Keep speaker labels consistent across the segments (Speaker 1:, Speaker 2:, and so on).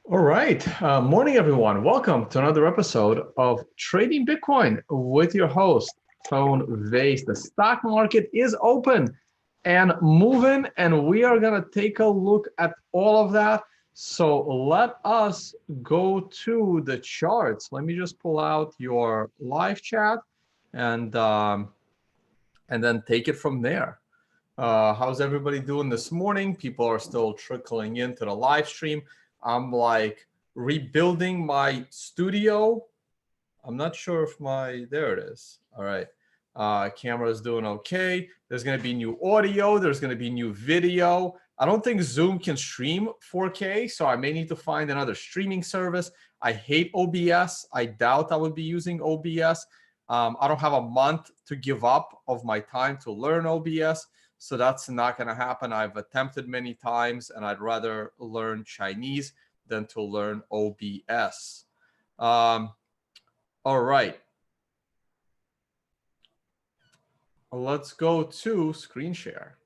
Speaker 1: All right. Morning, everyone. Welcome to another episode of Trading Bitcoin with your host, Tone Vays. The stock market is open and moving, and we are going to take a look at all of that. So let us go to the charts. Let me just pull out your live chat and then take it from there. How's everybody doing this morning? People are still trickling into the live stream. I'm like rebuilding my studio. I'm not sure if there it is. All right. Camera is doing okay. There's going to be new audio. There's going to be new video. I don't think Zoom can stream 4K, so I may need to find another streaming service. I hate OBS. I doubt I would be using OBS. I don't have a month to give up of my time to learn OBS. So that's not going to happen. I've attempted many times, and I'd rather learn Chinese than to learn OBS. All right. Let's go to screen share.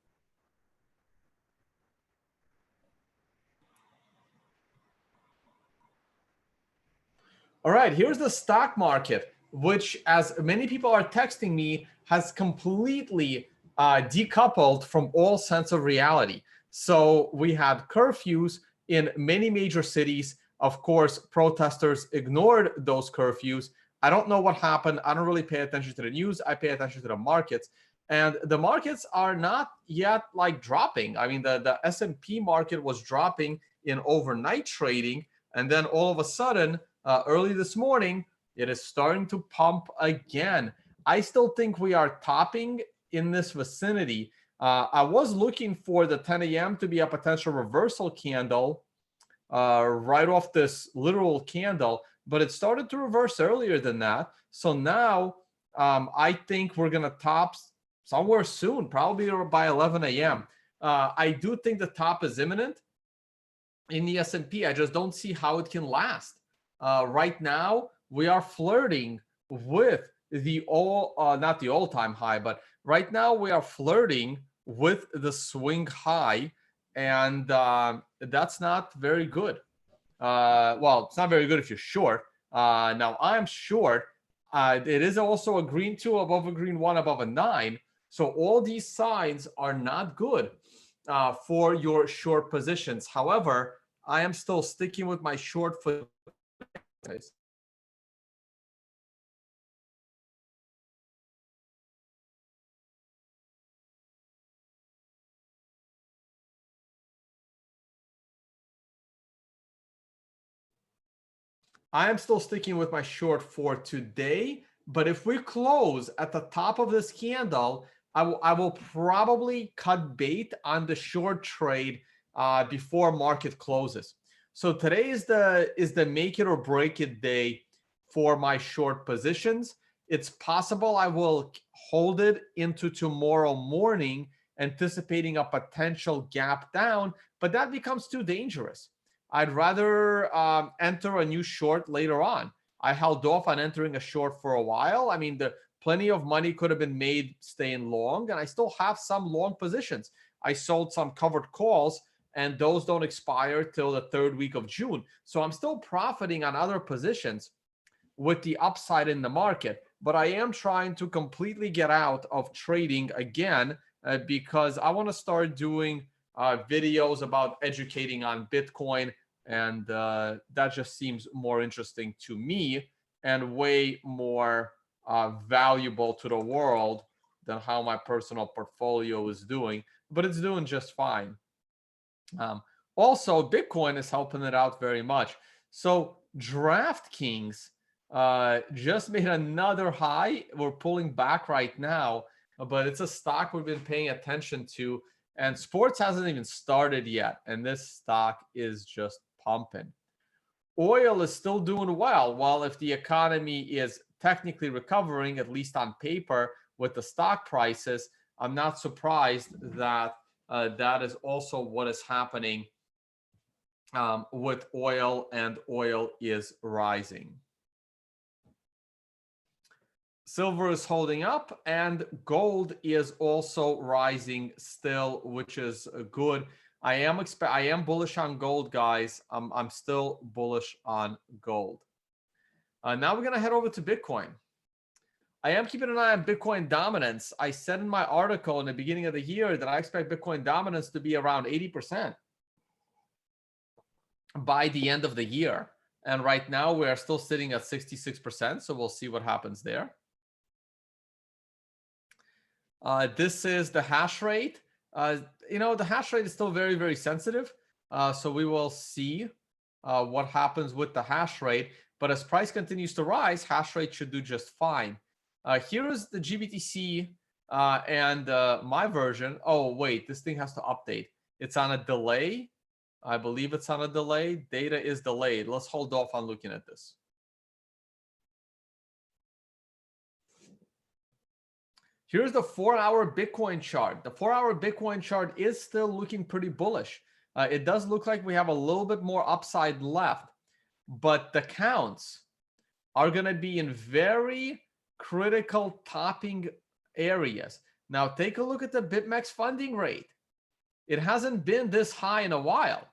Speaker 1: All right, here's the stock market, which, as many people are texting me, has completely decoupled from all sense of reality. So we had curfews in many major cities. Of course, protesters ignored those curfews. I don't know what happened. I don't really pay attention to the news. I pay attention to the markets. And the markets are not yet like dropping. I mean, the S&P market was dropping in overnight trading. And then all of a sudden, early this morning, it is starting to pump again. I still think we are topping in this vicinity. I was looking for the 10 a.m. to be a potential reversal candle right off this literal candle, but it started to reverse earlier than that. So now I think we're going to top somewhere soon, probably by 11 a.m. I do think the top is imminent in the S&P. I just don't see how it can last. Right now, we are flirting with the not the all-time high, but right now we are flirting with the swing high, and that's not very good. Well, it's not very good if you're short. Now I'm short. It is also a green 2 above a green 1 above a 9. So all these signs are not good for your short positions. However, I am still sticking with my short foot. I am still sticking with my short for today, but if we close at the top of this candle, I will probably cut bait on the short trade before market closes. So today is the make it or break it day for my short positions. It's possible I will hold it into tomorrow morning, anticipating a potential gap down, but that becomes too dangerous. I'd rather enter a new short later on. I held off on entering a short for a while. I mean, plenty of money could have been made staying long, and I still have some long positions. I sold some covered calls, and those don't expire till the third week of June. So I'm still profiting on other positions with the upside in the market, but I am trying to completely get out of trading again because I want to start doing videos about educating on Bitcoin, and that just seems more interesting to me and way more valuable to the world than how my personal portfolio is doing, but it's doing just fine. Also, Bitcoin is helping it out very much. So DraftKings just made another high. We're pulling back right now, but it's a stock we've been paying attention to, and sports hasn't even started yet, and this stock is just pumping. Oil is still doing well. Well, if the economy is technically recovering, at least on paper, with the stock prices, I'm not surprised that that is also what is happening with oil, and oil is rising. Silver is holding up, and gold is also rising still, which is good. I am bullish on gold, guys. I'm still bullish on gold. Now we're gonna head over to Bitcoin. I am keeping an eye on Bitcoin dominance. I said in my article in the beginning of the year that I expect Bitcoin dominance to be around 80% by the end of the year. And right now we're still sitting at 66%. So we'll see what happens there. This is the hash rate. The hash rate is still very, very sensitive. So we will see what happens with the hash rate. But as price continues to rise, hash rate should do just fine. Here is the GBTC and my version. Oh, wait, this thing has to update. It's on a delay. I believe it's on a delay. Data is delayed. Let's hold off on looking at this. Here's the 4-hour Bitcoin chart. The 4-hour Bitcoin chart is still looking pretty bullish. It does look like we have a little bit more upside left, but the counts are going to be in very critical topping areas. Now, take a look at the BitMEX funding rate. It hasn't been this high in a while.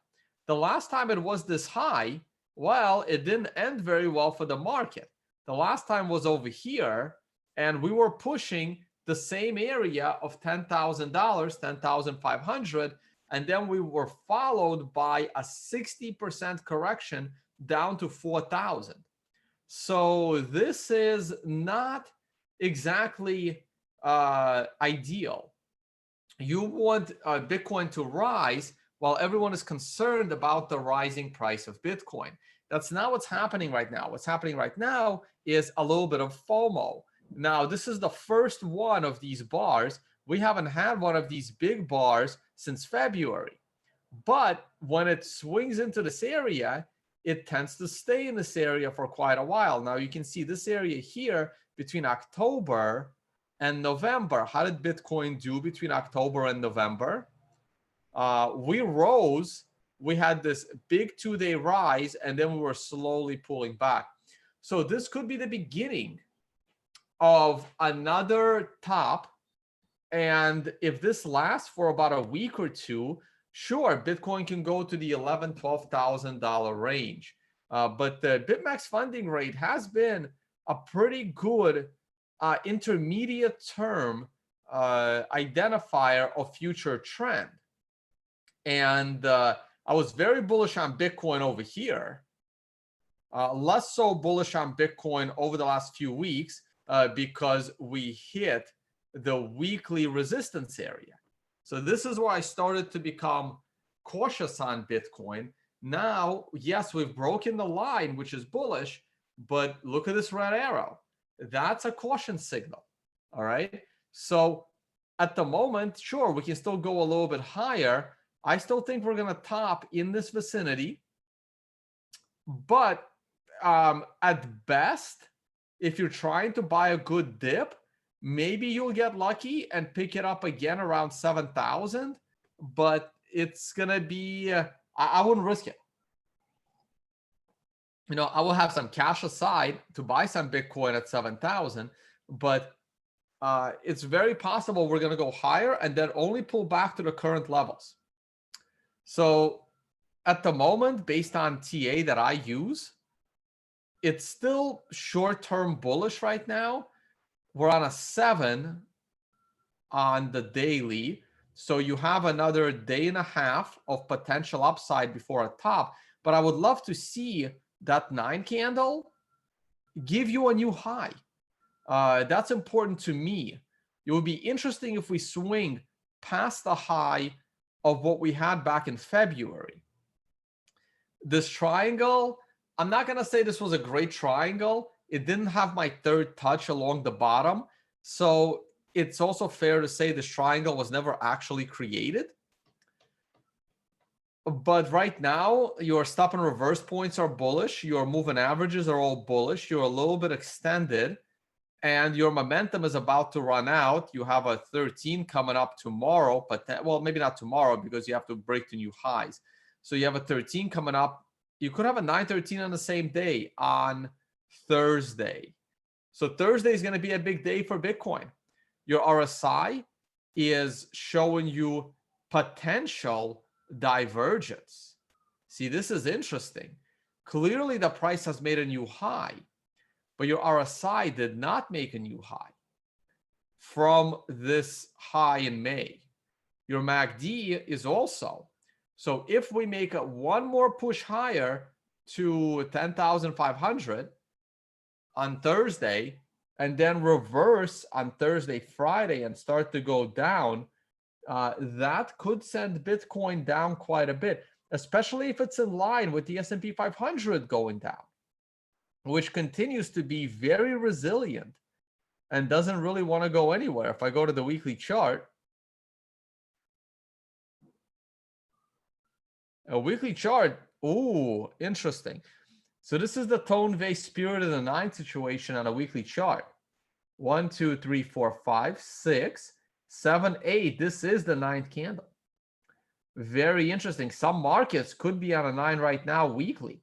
Speaker 1: The last time it was this high, well, it didn't end very well for the market. The last time was over here, and we were pushing the same area of $10,000, 10,500, and then we were followed by a 60% correction down to 4,000. So this is not exactly ideal. You want Bitcoin to rise while everyone is concerned about the rising price of Bitcoin. That's not what's happening right now. What's happening right now is a little bit of FOMO. Now, this is the first one of these bars. We haven't had one of these big bars since February. But when it swings into this area, it tends to stay in this area for quite a while. Now, you can see this area here between October and November. How did Bitcoin do between October and November? We rose. We had this big 2-day rise, and then we were slowly pulling back. So this could be the beginning of another top. And if this lasts for about a week or two, sure, Bitcoin can go to the $11,000, $12,000 range. But the BitMEX funding rate has been a pretty good intermediate term identifier of future trend. And I was very bullish on Bitcoin over here. Less so bullish on Bitcoin over the last few weeks because we hit the weekly resistance area. So this is where I started to become cautious on Bitcoin. Now, yes, we've broken the line, which is bullish, but look at this red arrow. That's a caution signal. All right. So at the moment, sure, we can still go a little bit higher. I still think we're going to top in this vicinity. But at best, if you're trying to buy a good dip, maybe you'll get lucky and pick it up again around 7,000. But it's going to be, I wouldn't risk it. I will have some cash aside to buy some Bitcoin at 7,000, but it's very possible we're going to go higher and then only pull back to the current levels. So at the moment, based on TA that I use, it's still short-term bullish right now. We're on a 7 on the daily. So you have another day and a half of potential upside before a top. But I would love to see that 9 candle give you a new high. That's important to me. It would be interesting if we swing past the high of what we had back in February. This triangle, I'm not going to say this was a great triangle. It didn't have my third touch along the bottom. So it's also fair to say this triangle was never actually created. But right now, your stop and reverse points are bullish. Your moving averages are all bullish. You're a little bit extended. And your momentum is about to run out. You have a 13 coming up tomorrow. But well, maybe not tomorrow because you have to break the new highs. So you have a 13 coming up. You could have a 913 on the same day on Thursday. So Thursday is going to be a big day for Bitcoin. Your RSI is showing you potential divergence. See, this is interesting. Clearly, the price has made a new high, but your RSI did not make a new high from this high in May. Your MACD is also. So if we make one more push higher to 10,500 on Thursday, and then reverse on Thursday, Friday, and start to go down, that could send Bitcoin down quite a bit, especially if it's in line with the S&P 500 going down, which continues to be very resilient and doesn't really want to go anywhere. If I go to the weekly chart, a weekly chart, ooh, interesting. So this is the tone Vays spirit of the 9 situation on a weekly chart. 1, 2, 3, 4, 5, 6, 7, 8. This is the 9th candle. Very interesting. Some markets could be on a 9 right now weekly.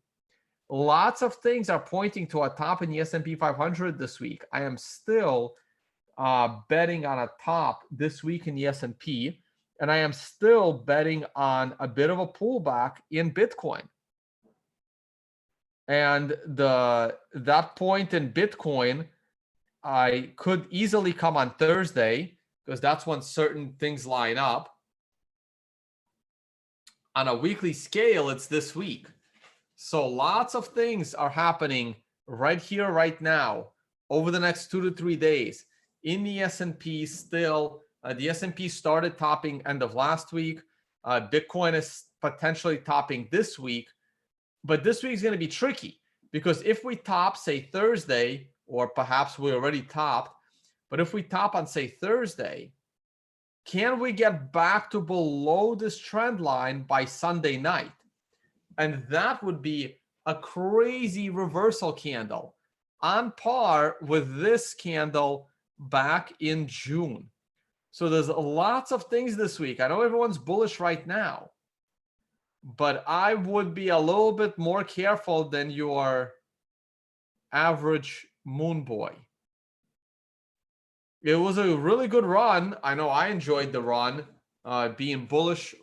Speaker 1: Lots of things are pointing to a top in the S&P 500 this week. I am still betting on a top this week in the S&P, and I am still betting on a bit of a pullback in Bitcoin. And that point in Bitcoin, I could easily come on Thursday, because that's when certain things line up. On a weekly scale, it's this week. So lots of things are happening right here, right now, over the next 2 to 3 days. In the S&P still, the S&P started topping end of last week. Bitcoin is potentially topping this week. But this week is going to be tricky, because if we top, say, Thursday, or perhaps we already topped, but if we top on, say, Thursday, can we get back to below this trend line by Sunday night? And that would be a crazy reversal candle on par with this candle back in June. So there's lots of things this week. I know everyone's bullish right now, but I would be a little bit more careful than your average moon boy. It was a really good run. I know I enjoyed the run, being bullish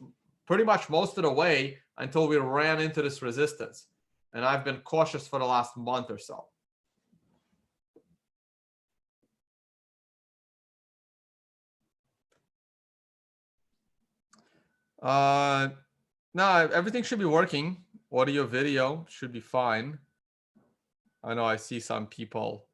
Speaker 1: pretty much most of the way until we ran into this resistance. And I've been cautious for the last month or so. No, everything should be working. Audio, video should be fine. I know I see some people.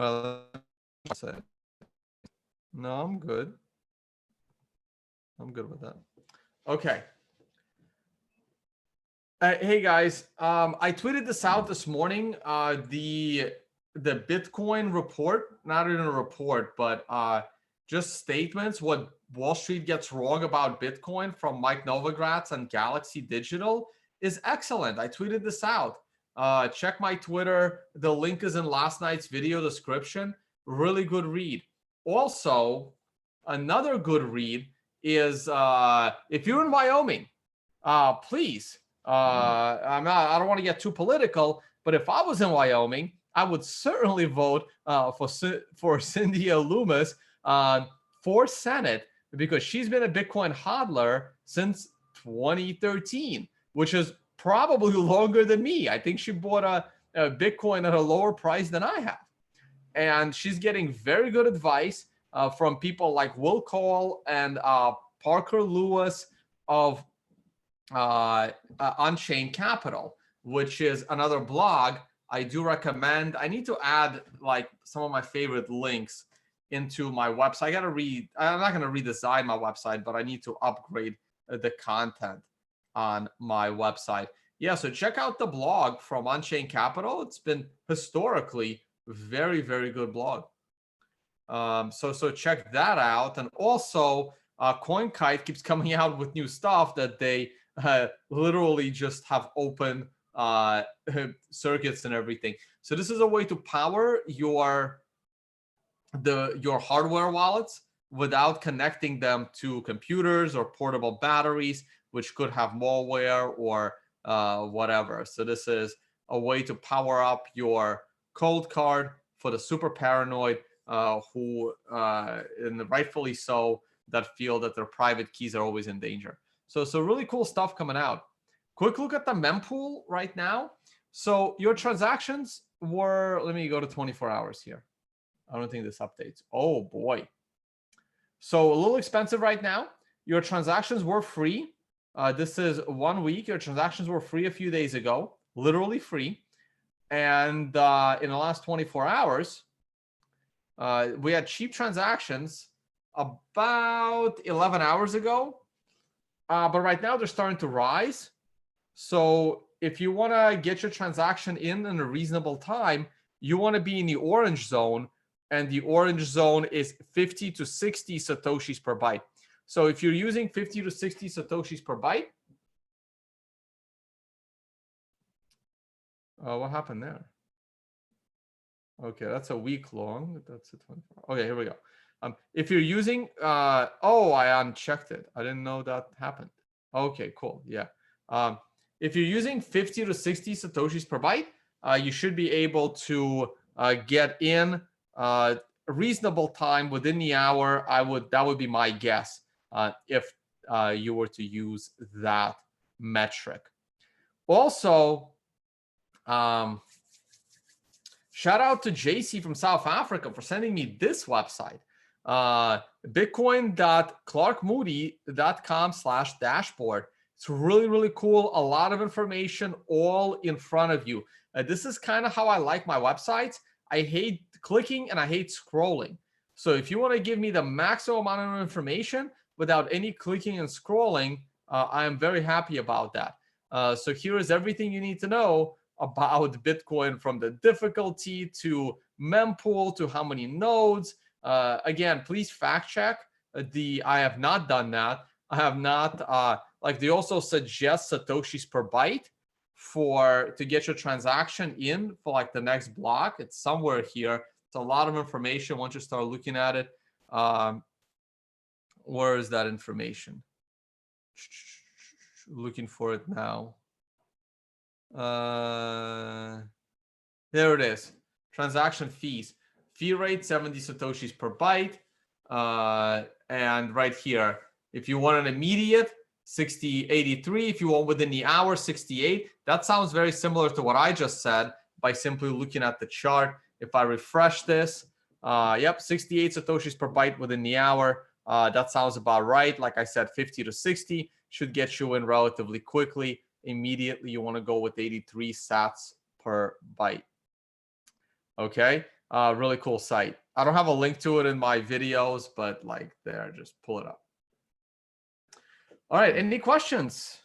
Speaker 1: No, I'm good. I'm good with that. Okay. Hey guys, I tweeted this out this morning. The Bitcoin report, not even a report, but just statements what Wall Street gets wrong about Bitcoin from Mike Novogratz and Galaxy Digital is excellent. I tweeted this out. Check my Twitter. The link is in last night's video description. Really good read. Also, another good read is if you're in Wyoming, please. I don't want to get too political, but if I was in Wyoming, I would certainly vote for Cynthia Loomis for Senate, because she's been a Bitcoin hodler since 2013, which is probably longer than me. I think she bought a Bitcoin at a lower price than I have. And she's getting very good advice from people like Will Cole and Parker Lewis of Unchained Capital, which is another blog I do recommend. I need to add like some of my favorite links into my website. I got to read. I'm not going to redesign my website, but I need to upgrade the content on my website. Yeah, so check out the blog from Unchained Capital. It's been historically very, very good blog. So check that out. And also, CoinKite keeps coming out with new stuff that they literally just have open circuits and everything. So this is a way to power your hardware wallets without connecting them to computers or portable batteries, which could have malware or whatever. So this is a way to power up your cold card for the super paranoid who, and rightfully so, that feel that their private keys are always in danger. So really cool stuff coming out. Quick look at the mempool right now. So your transactions were, let me go to 24 hours here. I don't think this updates. Oh boy. So a little expensive right now. Your transactions were free. This is 1 week. Your transactions were free a few days ago, literally free. And in the last 24 hours, we had cheap transactions about 11 hours ago. But right now they're starting to rise. So if you want to get your transaction in a reasonable time, you want to be in the orange zone. And the orange zone is 50 to 60 Satoshis per byte. So if you're using 50 to 60 Satoshis per byte, what happened there? Okay, that's a week long. That's a 24. Okay, here we go. If you're using, oh, I unchecked it. I didn't know that happened. Okay, cool. Yeah. If you're using 50 to 60 Satoshis per byte, you should be able to get in a reasonable time within the hour. That would be my guess if you were to use that metric. Also, shout out to JC from South Africa for sending me this website, bitcoin.clarkmoody.com/dashboard. It's really, really cool. A lot of information all in front of you. This is kind of how I like my websites. I hate clicking and I hate scrolling. So if you want to give me the maximum amount of information without any clicking and scrolling, I am very happy about that. So here is everything you need to know about Bitcoin, from the difficulty to mempool to how many nodes. Again, please fact check. I have not done that. I have not, like they also suggest Satoshis per byte to get your transaction in for like the next block. It's somewhere here. It's a lot of information once you start looking at it. Where is that information? Looking for it now. There it is. Transaction fees. Fee rate 70 Satoshis per byte. And right here, if you want an immediate, 60.83. If you want within the hour, 68. That sounds very similar to what I just said by simply looking at the chart. If I refresh this, yep, 68 Satoshis per byte within the hour. That sounds about right. Like I said, 50 to 60 should get you in relatively quickly. Immediately, you want to go with 83 sats per byte. Okay, really cool site. I don't have a link to it in my videos, but like there, just pull it up. All right, any questions?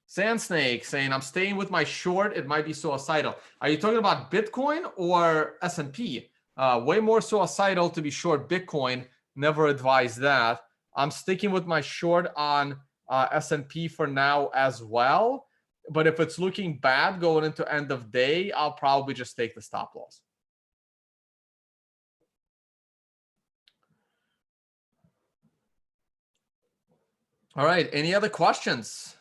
Speaker 1: Sandsnake saying, I'm staying with my short. It might be suicidal. Are you talking about Bitcoin or S&P? Way more suicidal to be short Bitcoin. Never advise that. I'm sticking with my short on S&P for now as well. But if it's looking bad going into end of day, I'll probably just take the stop loss. All right, any other questions?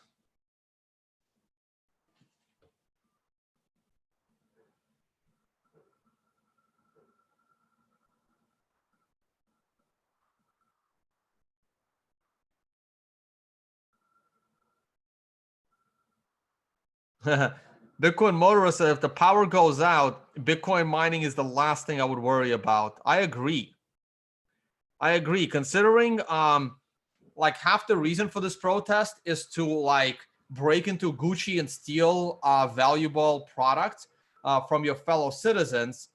Speaker 1: Bitcoin Motorist said, if the power goes out, Bitcoin mining is the last thing I would worry about. I agree. Considering like half the reason for this protest is to like break into Gucci and steal valuable products from your fellow citizens.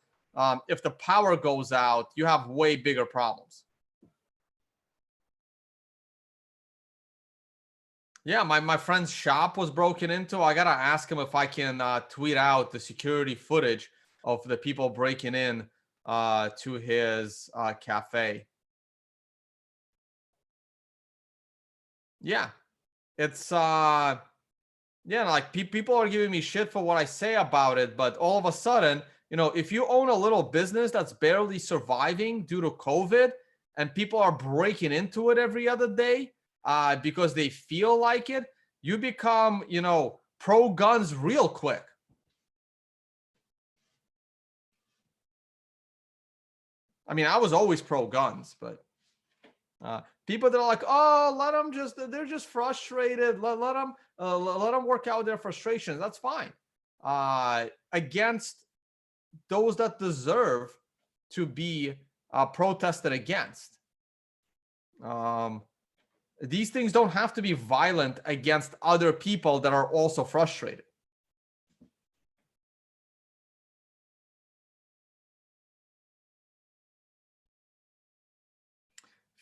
Speaker 1: If the power goes out, you have way bigger problems. Yeah, my friend's shop was broken into. I gotta ask him if I can tweet out the security footage of the people breaking in to his cafe. Yeah, it's yeah, like people are giving me shit for what I say about it, but all of a sudden, you know, if you own a little business that's barely surviving due to COVID and people are breaking into it every other day because they feel like it, you become, you know, pro guns real quick. I mean, I was always pro guns, but people that are like, oh, let them just, they're just frustrated. Let them work out their frustrations. That's fine. Against those that deserve to be protested against. These things don't have to be violent against other people that are also frustrated.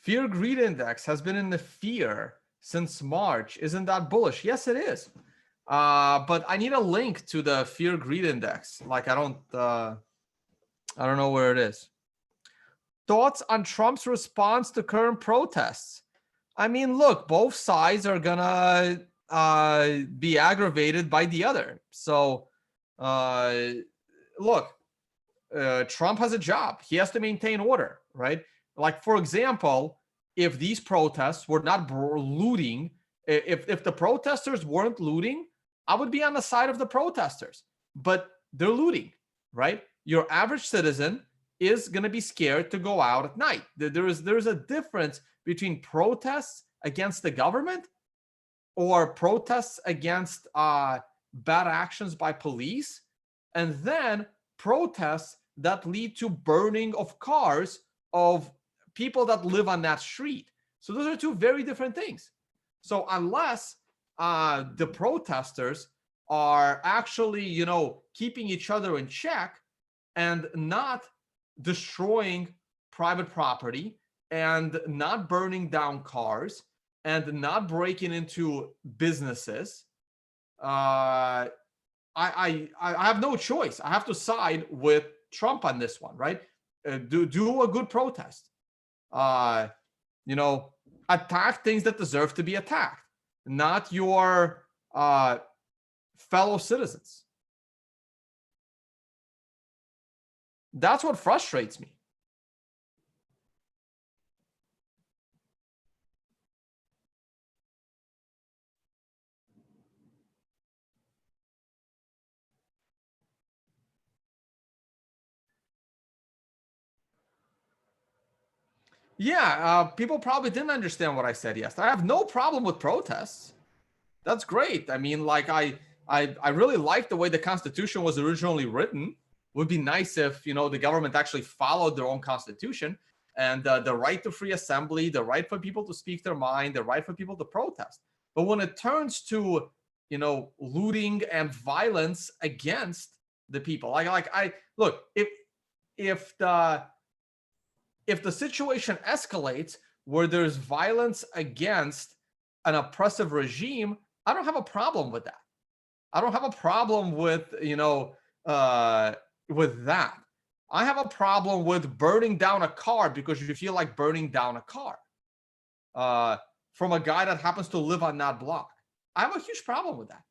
Speaker 1: Fear greed index has been in the fear since March. Isn't that bullish? Yes, it is. But I need a link to the fear greed index. Like, I don't know where it is. Thoughts on Trump's response to current protests? I mean, look, both sides are gonna be aggravated by the other. So, look, Trump has a job. He has to maintain order, right? Like, for example, if these protests were not looting, if the protesters weren't looting, I would be on the side of the protesters. But they're looting, right? Your average citizen is going to be scared to go out at night. There's a difference between protests against the government or protests against bad actions by police, and then protests that lead to burning of cars of people that live on that street. So those are two very different things. So unless the protesters are actually, you know, keeping each other in check and not destroying private property and not burning down cars and not breaking into businesses, I have no choice. I have to side with Trump on this one, right? Do a good protest. You know, attack things that deserve to be attacked, not your fellow citizens. That's what frustrates me. Yeah, people probably didn't understand what I said yesterday. I have no problem with protests. That's great. I mean, like, I really like the way the Constitution was originally written. It would be nice if, you know, the government actually followed their own Constitution, and the right to free assembly, the right for people to speak their mind, the right for people to protest. But when it turns to, you know, looting and violence against the people, I look, if the situation escalates where there's violence against an oppressive regime, I don't have a problem with that. I don't have a problem with, you know, with that. I have a problem with burning down a car because you feel like burning down a car from a guy that happens to live on that block. I have a huge problem with that.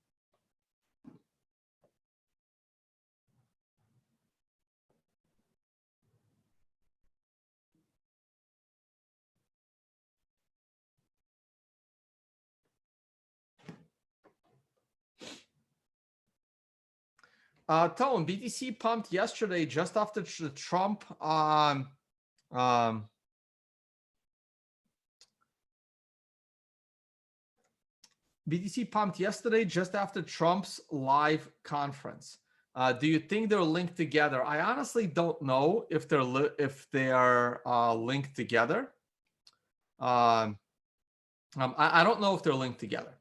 Speaker 1: Tone, BTC pumped yesterday just after Trump BTC pumped yesterday just after Trump's live conference. Do you think they're linked together? I honestly don't know if they are linked together. I don't know if they're linked together.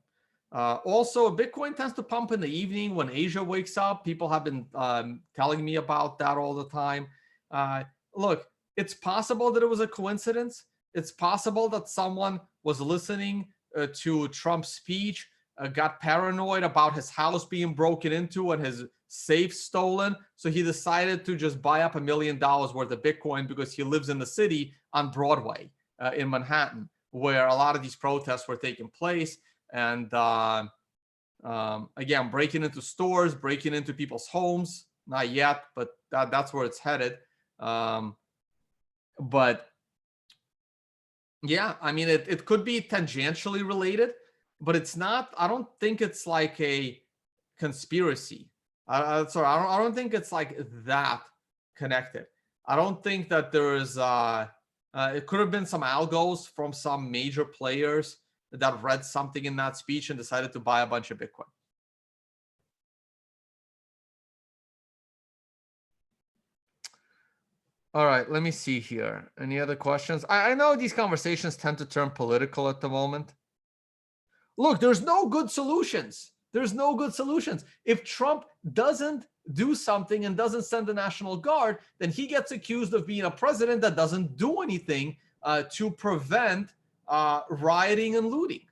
Speaker 1: Also, Bitcoin tends to pump in the evening when Asia wakes up. People have been telling me about that all the time. Look, it's possible that it was a coincidence. It's possible that someone was listening to Trump's speech, got paranoid about his house being broken into and his safe stolen. So he decided to just buy up $1 million worth of Bitcoin because he lives in the city on Broadway in Manhattan, where a lot of these protests were taking place. And again, breaking into stores, breaking into people's homes, not yet, but that's where it's headed. But yeah, I mean, it could be tangentially related, but it's not. I don't think it's like a conspiracy. Sorry, I don't think it's like that connected. I don't think that there is. It could have been some algos from some major players that read something in that speech and decided to buy a bunch of Bitcoin. All right, let me see here. Any other questions? I know these conversations tend to turn political at the moment. Look, there's no good solutions. There's no good solutions. If Trump doesn't do something and doesn't send the National Guard, then he gets accused of being a president that doesn't do anything to prevent rioting and looting.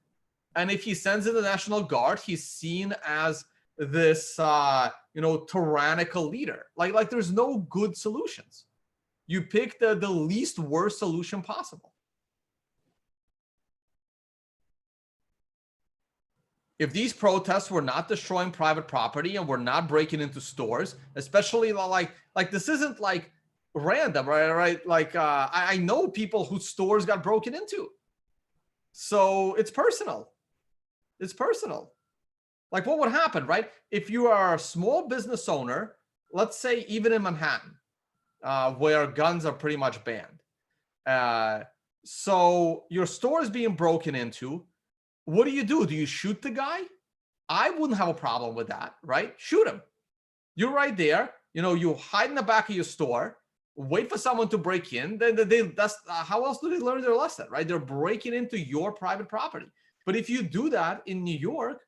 Speaker 1: And if he sends in the National Guard, he's seen as this, tyrannical leader. Like there's no good solutions. You pick the least worst solution possible. If these protests were not destroying private property and were not breaking into stores, especially like this isn't like random, right? Like I know people whose stores got broken into. So it's personal. It's personal. Like what would happen, right? If you are a small business owner, let's say even in Manhattan, where guns are pretty much banned. So your store is being broken into. What do? Do you shoot the guy? I wouldn't have a problem with that, right? Shoot him. You're right there. You hide in the back of your store, wait for someone to break in. That's how else do they learn their lesson, right? They're breaking into your private property. But if you do that in New York,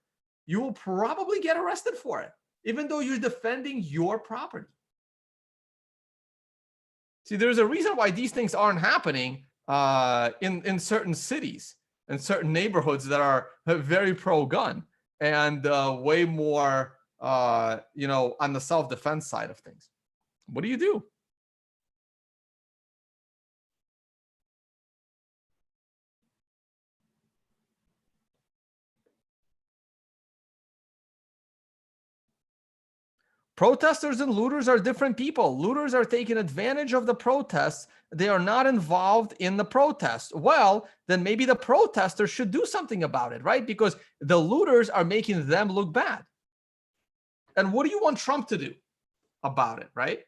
Speaker 1: you will probably get arrested for it, even though you're defending your property. See, there's a reason why these things aren't happening in certain cities and certain neighborhoods that are very pro-gun and way more, on the self-defense side of things. What do you do? Protesters and looters are different people. Looters are taking advantage of the protests. They are not involved in the protest. Well, then maybe the protesters should do something about it, right? Because the looters are making them look bad. And what do you want Trump to do about it, right?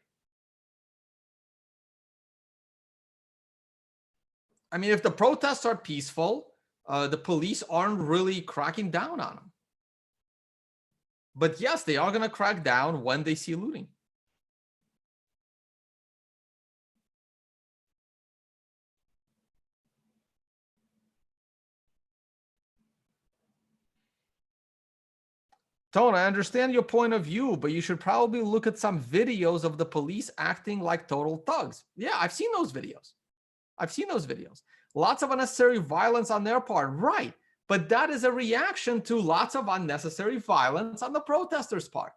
Speaker 1: I mean, if the protests are peaceful, the police aren't really cracking down on them. But yes, they are going to crack down when they see looting. Tone, I understand your point of view, but you should probably look at some videos of the police acting like total thugs. Yeah, I've seen those videos. Lots of unnecessary violence on their part. Right. But that is a reaction to lots of unnecessary violence on the protesters' part.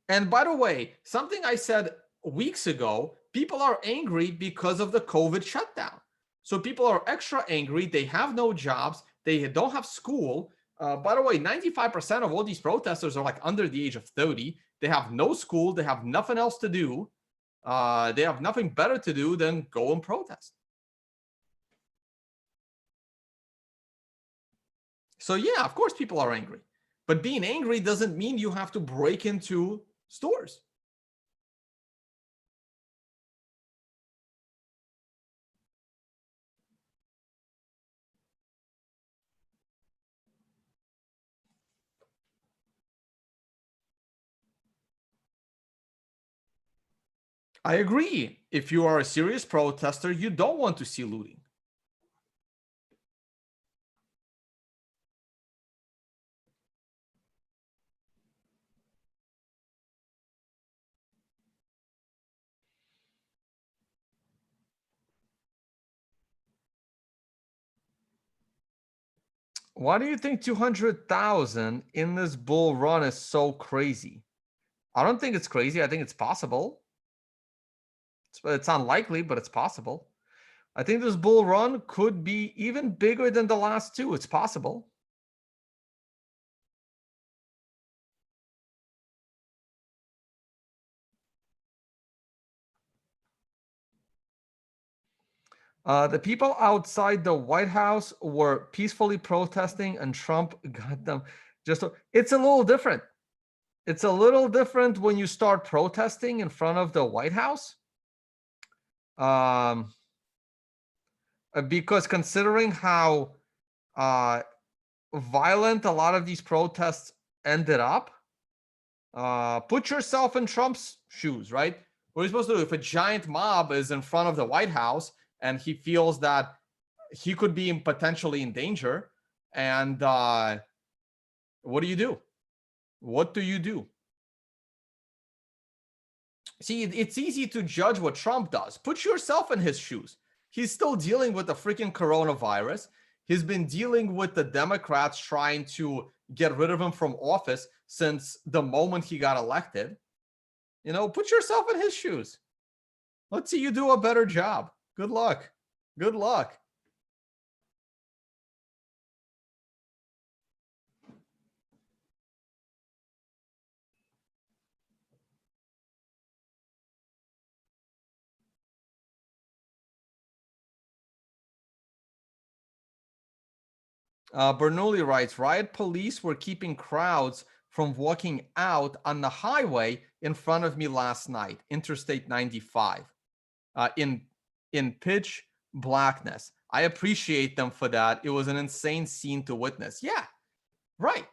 Speaker 1: And by the way, something I said weeks ago, people are angry because of the COVID shutdown. So people are extra angry. They have no jobs. They don't have school. By the way, 95% of all these protesters are like under the age of 30. They have no school. They have nothing else to do. They have nothing better to do than go and protest. So yeah, of course people are angry. But being angry doesn't mean you have to break into stores. I agree. If you are a serious protester, you don't want to see looting. Why do you think 200,000 in this bull run is so crazy? I don't think it's crazy. I think it's possible. It's unlikely, but it's possible. I think this bull run could be even bigger than the last two. It's possible. The people outside the White House were peacefully protesting, and Trump got them. It's a little different. It's a little different when you start protesting in front of the White House. Because considering how violent a lot of these protests ended up, put yourself in Trump's shoes, right? What are you supposed to do if a giant mob is in front of the White House and he feels that he could be potentially in danger? And what do you do? What do you do? See, it's easy to judge what Trump does. Put yourself in his shoes. He's still dealing with the freaking coronavirus. He's been dealing with the Democrats trying to get rid of him from office since the moment he got elected. You know, put yourself in his shoes. Let's see you do a better job. Good luck. Good luck. Bernoulli writes, riot police were keeping crowds from walking out on the highway in front of me last night, Interstate 95, in pitch blackness. I appreciate them for that. It was an insane scene to witness. Yeah, right.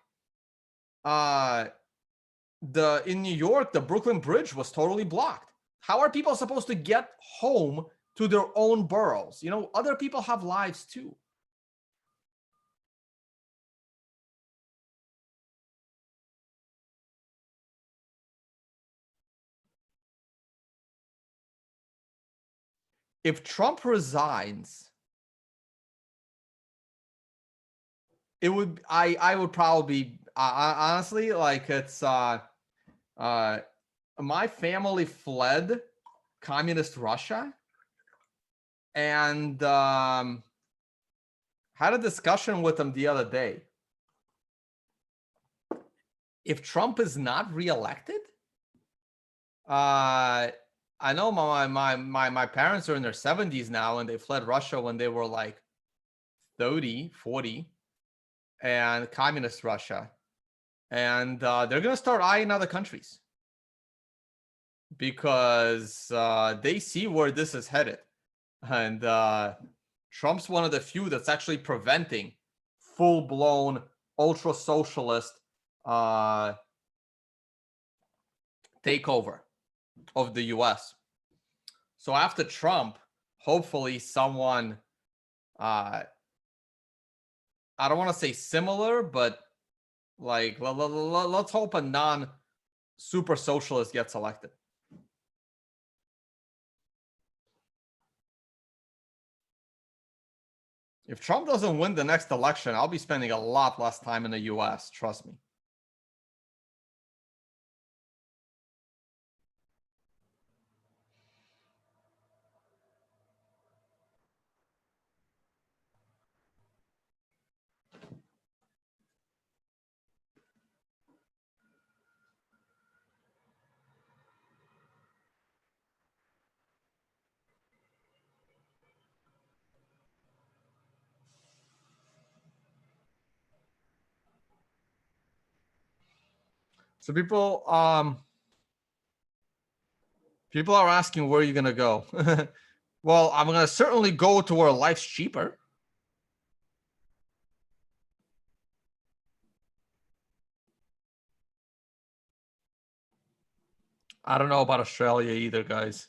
Speaker 1: In New York, the Brooklyn Bridge was totally blocked. How are people supposed to get home to their own boroughs? You know, other people have lives too. If Trump resigns, it would I would probably honestly, like, it's my family fled communist Russia, and had a discussion with them the other day. If Trump is not reelected, I know my parents are in their 70s now, and they fled Russia when they were like 30, 40, and communist Russia. And they're going to start eyeing other countries because they see where this is headed. And Trump's one of the few that's actually preventing full-blown ultra-socialist takeover of the US. So after Trump, hopefully someone, I don't want to say similar, but like, let's hope a non-super socialist gets elected. If Trump doesn't win the next election, I'll be spending a lot less time in the US, trust me. So people are asking, where are you going to go? Well, I'm going to certainly go to where life's cheaper. I don't know about Australia either, guys.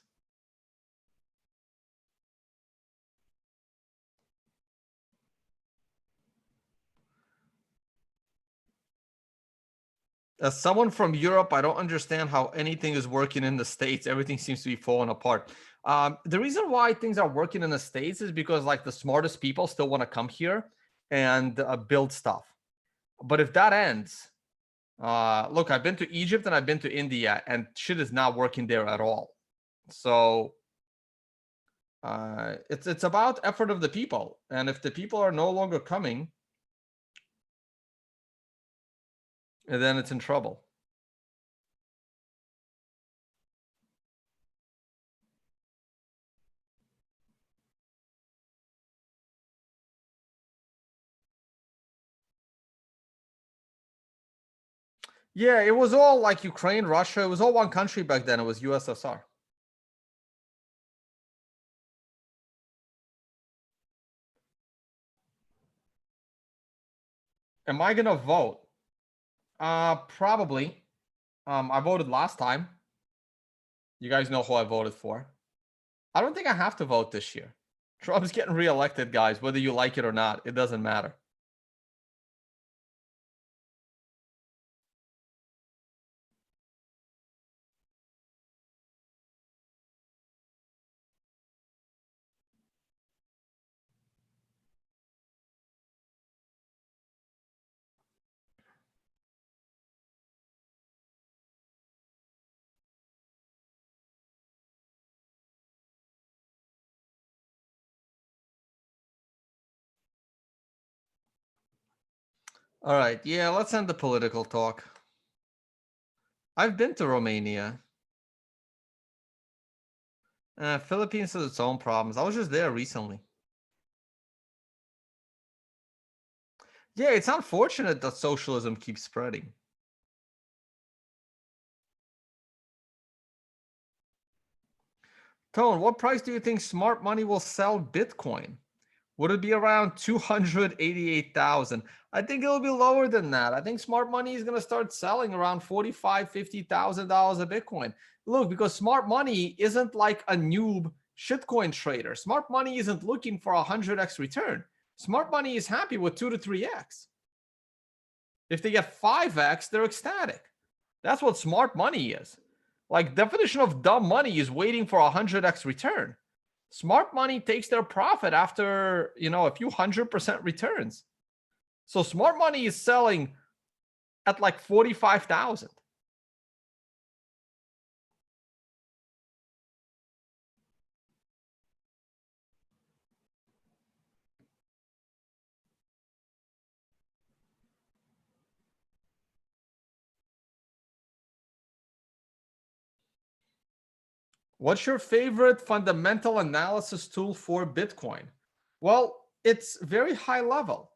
Speaker 1: As someone from Europe, I don't understand how anything is working in the States. Everything seems to be falling apart. The reason why things are working in the States is because, like, the smartest people still want to come here and build stuff. But if that ends, look, I've been to Egypt and I've been to India, and shit is not working there at all. So it's about effort of the people. And if the people are no longer coming, then it's in trouble. Yeah, it was all like Ukraine, Russia. It was all one country back then. It was USSR. Am I gonna vote? Probably. I voted last time. You guys know who I voted for. I don't think I have to vote this year. Trump's getting reelected, guys. Whether you like it or not, it doesn't matter. All right. Yeah, let's end the political talk. I've been to Romania. Philippines has its own problems. I was just there recently. Yeah, it's unfortunate that socialism keeps spreading. Tone, what price do you think smart money will sell Bitcoin? Would it be around 288,000? I think it'll be lower than that. I think smart money is going to start selling around $45,000, $50,000 a Bitcoin. Look, because smart money isn't like a noob shitcoin trader. Smart money isn't looking for a 100x return. Smart money is happy with 2 to 3x. If they get 5x, they're ecstatic. That's what smart money is. Like, definition of dumb money is waiting for a 100x return. Smart money takes their profit after, a few 100% returns. So smart money is selling at like 45,000. What's your favorite fundamental analysis tool for Bitcoin? Well, it's very high level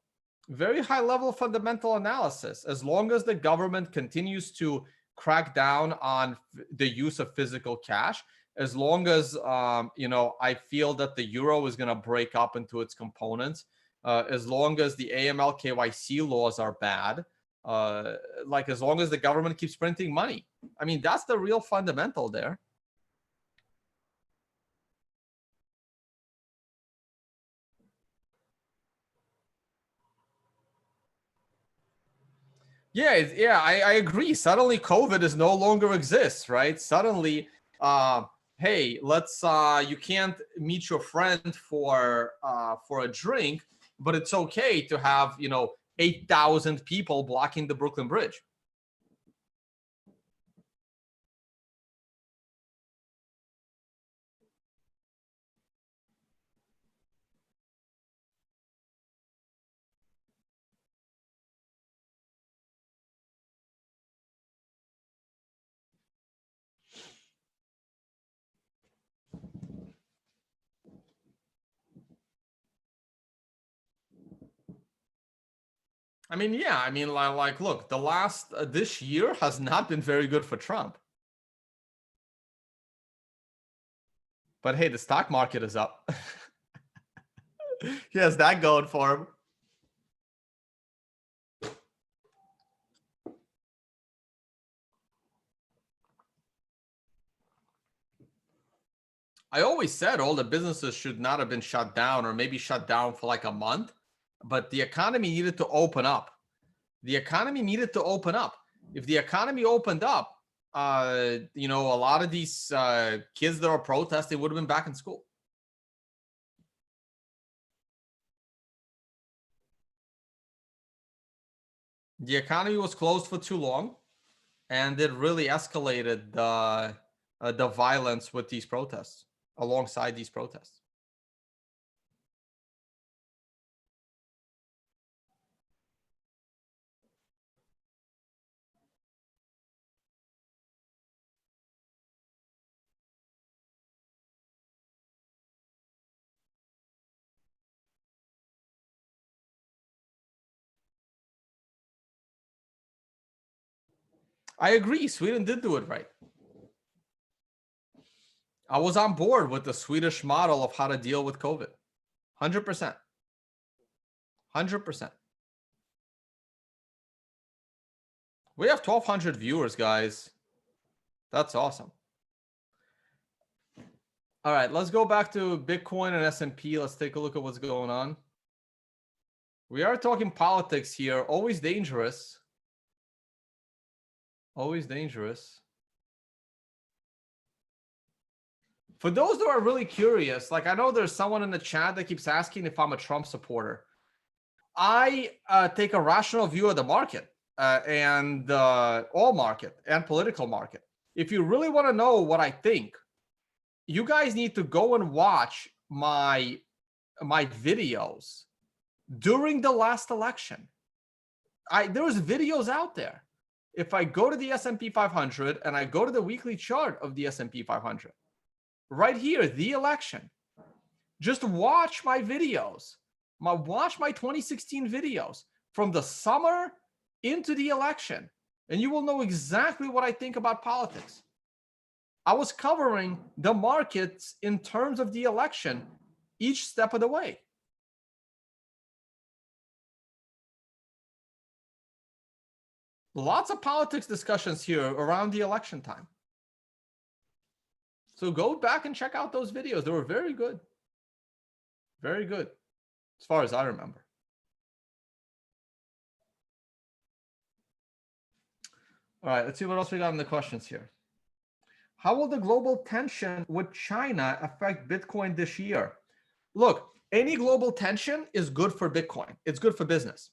Speaker 1: fundamental analysis. As long as the government continues to crack down on the use of physical cash, as long as I feel that the euro is going to break up into its components, as long as the AML KYC laws are bad, like as long as the government keeps printing money. I mean, that's the real fundamental there. Yeah, I agree. Suddenly COVID is no longer exists, right? Suddenly, hey, let's you can't meet your friend for a drink, but it's okay to have, 8,000 people blocking the Brooklyn Bridge. I mean, yeah, I mean, like look, the last this year has not been very good for Trump. But hey, the stock market is up. He has that going for him. I always said all the businesses should not have been shut down, or maybe shut down for like a month, but the economy needed to open up. The economy needed to open up. If the economy opened up, a lot of these kids that are protesting would have been back in school. The economy was closed for too long, and it really escalated the violence with these protests, alongside these protests. I agree. Sweden did do it right. I was on board with the Swedish model of how to deal with COVID. 100%. 100%. We have 1,200 viewers, guys. That's awesome. All right, let's go back to Bitcoin and S&P. Let's take a look at what's going on. We are talking politics here. Always dangerous. Always dangerous. For those that are really curious, like I know there's someone in the chat that keeps asking if I'm a Trump supporter. I take a rational view of the market and all market and political market. If you really want to know what I think, you guys need to go and watch my videos during the last election. There's videos out there. If I go to the S&P 500 and I go to the weekly chart of the S&P 500, right here, the election, just watch my videos. Watch my 2016 videos from the summer into the election, and you will know exactly what I think about politics. I was covering the markets in terms of the election each step of the way. Lots of politics discussions here around the election time. So go back and check out those videos. They were very good. Very good, as far as I remember. All right, let's see what else we got in the questions here. How will the global tension with China affect Bitcoin this year? Look, any global tension is good for Bitcoin. It's good for business.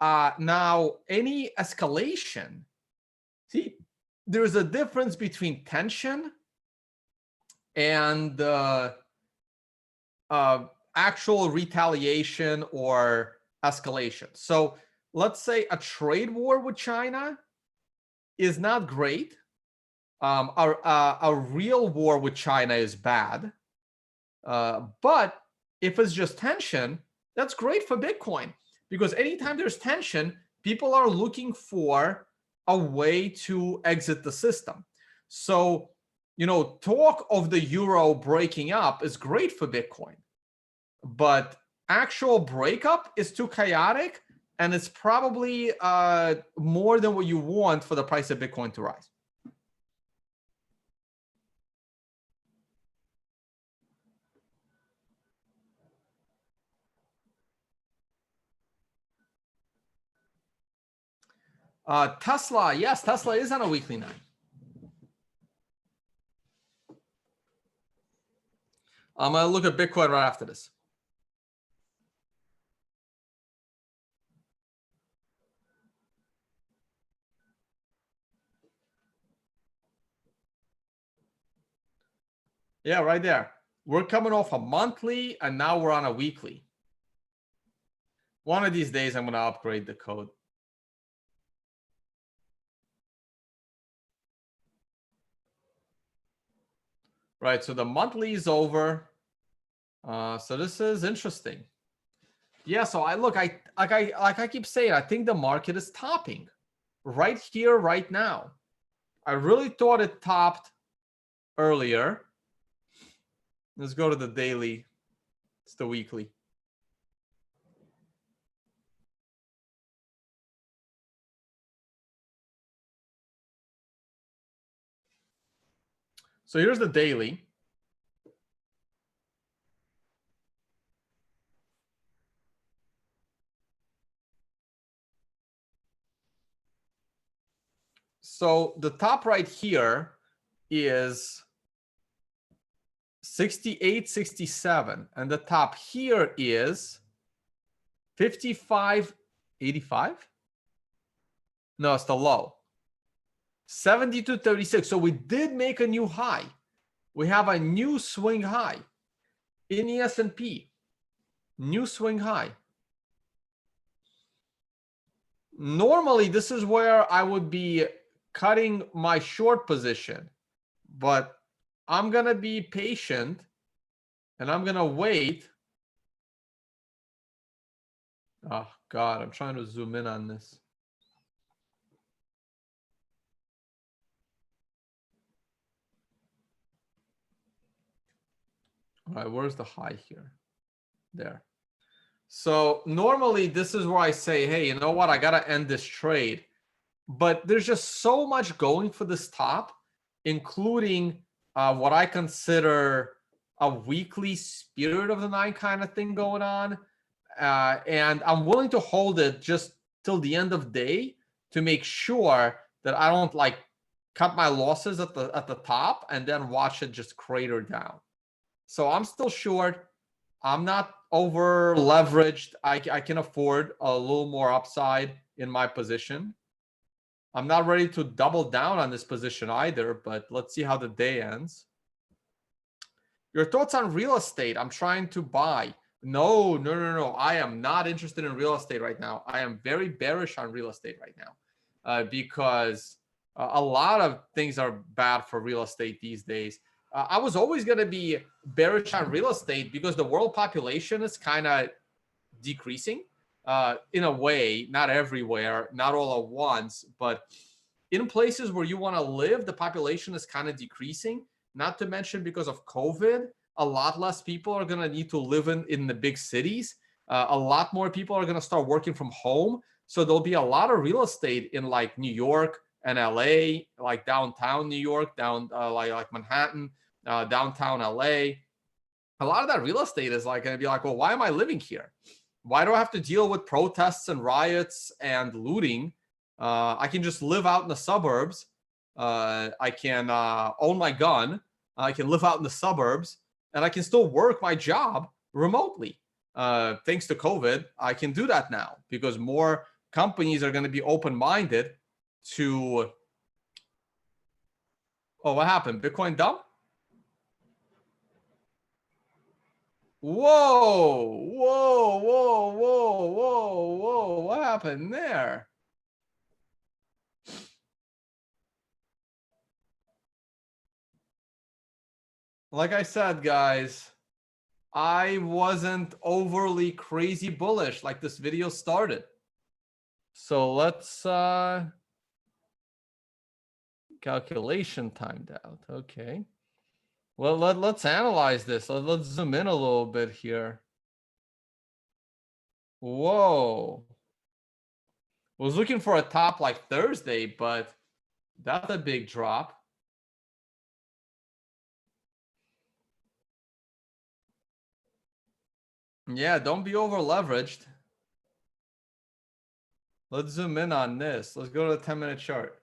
Speaker 1: Now, any escalation, see, there's a difference between tension and actual retaliation or escalation. So let's say a trade war with China is not great. A real war with China is bad. But if it's just tension, that's great for Bitcoin, because anytime there's tension, people are looking for a way to exit the system. So, you know, talk of the euro breaking up is great for Bitcoin, but actual breakup is too chaotic, and it's probably more than what you want for the price of Bitcoin to rise. Tesla, yes, Tesla is on a weekly 9. I'm going to look at Bitcoin right after this. Yeah, right there. We're coming off a monthly, and now we're on a weekly. One of these days, I'm going to upgrade the code. Right, so the monthly is over. So this is interesting. Yeah, so like I keep saying, I think the market is topping right here, right now. I really thought it topped earlier. Let's go to the daily. It's the weekly. So here's the daily. So the top right here is 68.67, and the top here is 55.85. No, it's the low. 72.36. So we did make a new high. We have a new swing high in the S&P. New swing high. Normally, this is where I would be cutting my short position, but I'm going to be patient and I'm going to wait. Oh, God, I'm trying to zoom in on this. All right, where's the high here? There. So normally this is where I say, hey, you know what? I got to end this trade. But there's just so much going for this top, including what I consider a weekly spirit of the nine kind of thing going on. And I'm willing to hold it just till the end of day to make sure that I don't like cut my losses at the top and then watch it just crater down. So I'm still short. I'm not over leveraged. I can afford a little more upside in my position. I'm not ready to double down on this position either, but let's see how the day ends. Your thoughts on real estate? I'm trying to buy. No. I am not interested in real estate right now. I am very bearish on real estate right now because a lot of things are bad for real estate these days. I was always going to be bearish on real estate because the world population is kind of decreasing in a way, not everywhere, not all at once, but in places where you want to live, the population is kind of decreasing. Not to mention because of COVID, a lot less people are going to need to live in the big cities. A lot more people are going to start working from home. So there'll be a lot of real estate in like New York and LA, like downtown New York, down like Manhattan, downtown LA. A lot of that real estate is like going to be like, well, why am I living here? Why do I have to deal with protests and riots and looting? I can just live out in the suburbs. I can own my gun. I can live out in the suburbs, and I can still work my job remotely. Thanks to COVID, I can do that now because more companies are going to be open-minded to. Oh, what happened? Bitcoin dump? Whoa. What happened there? Like I said, guys, I wasn't overly crazy bullish like this video started. So let's calculation timed out. Okay. Well, let's analyze this. Let's zoom in a little bit here. Whoa. Was looking for a top like Thursday, but that's a big drop. Yeah, don't be over leveraged. Let's zoom in on this. Let's go to the 10-minute chart.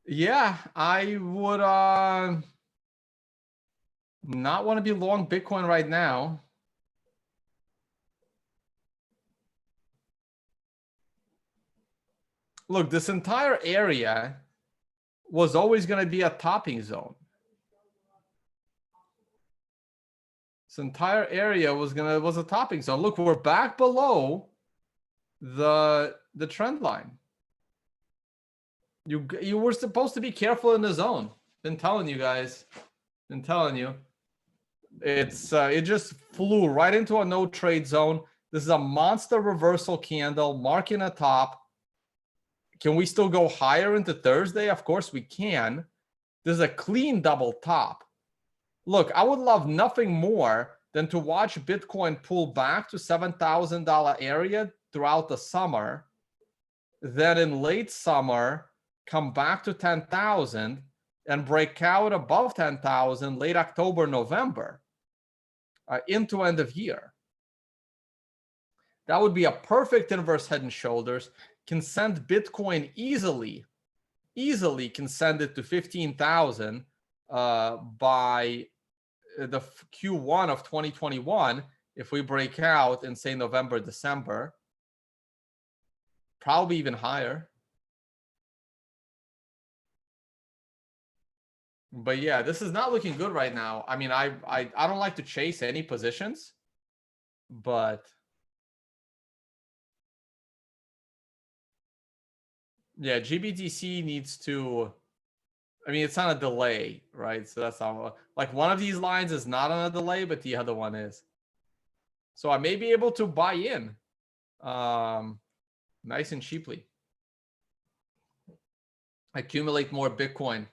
Speaker 1: Yeah, I would not want to be long Bitcoin right now. Look, this entire area was always going to be a topping zone. This entire area was a topping zone. Look, we're back below the trend line. You were supposed to be careful in the zone. Been telling you guys. Been telling you. It's it just flew right into a no trade zone. This is a monster reversal candle marking a top. Can we still go higher into Thursday? Of course we can. This is a clean double top. Look, I would love nothing more than to watch Bitcoin pull back to $7,000 area throughout the summer. Then in late summer, come back to 10,000 and break out above 10,000 late October, November into end of year. That would be a perfect inverse head and shoulders. Can send Bitcoin easily can send it to 15,000 by the Q1 of 2021 if we break out in say November, December. Probably even higher. But yeah, this is not looking good right now. I mean, I don't like to chase any positions, but yeah, GBTC needs to I mean, it's on a delay, right? So that's how, like, one of these lines is not on a delay, but the other one is. So I may be able to buy in nice and cheaply. Accumulate more Bitcoin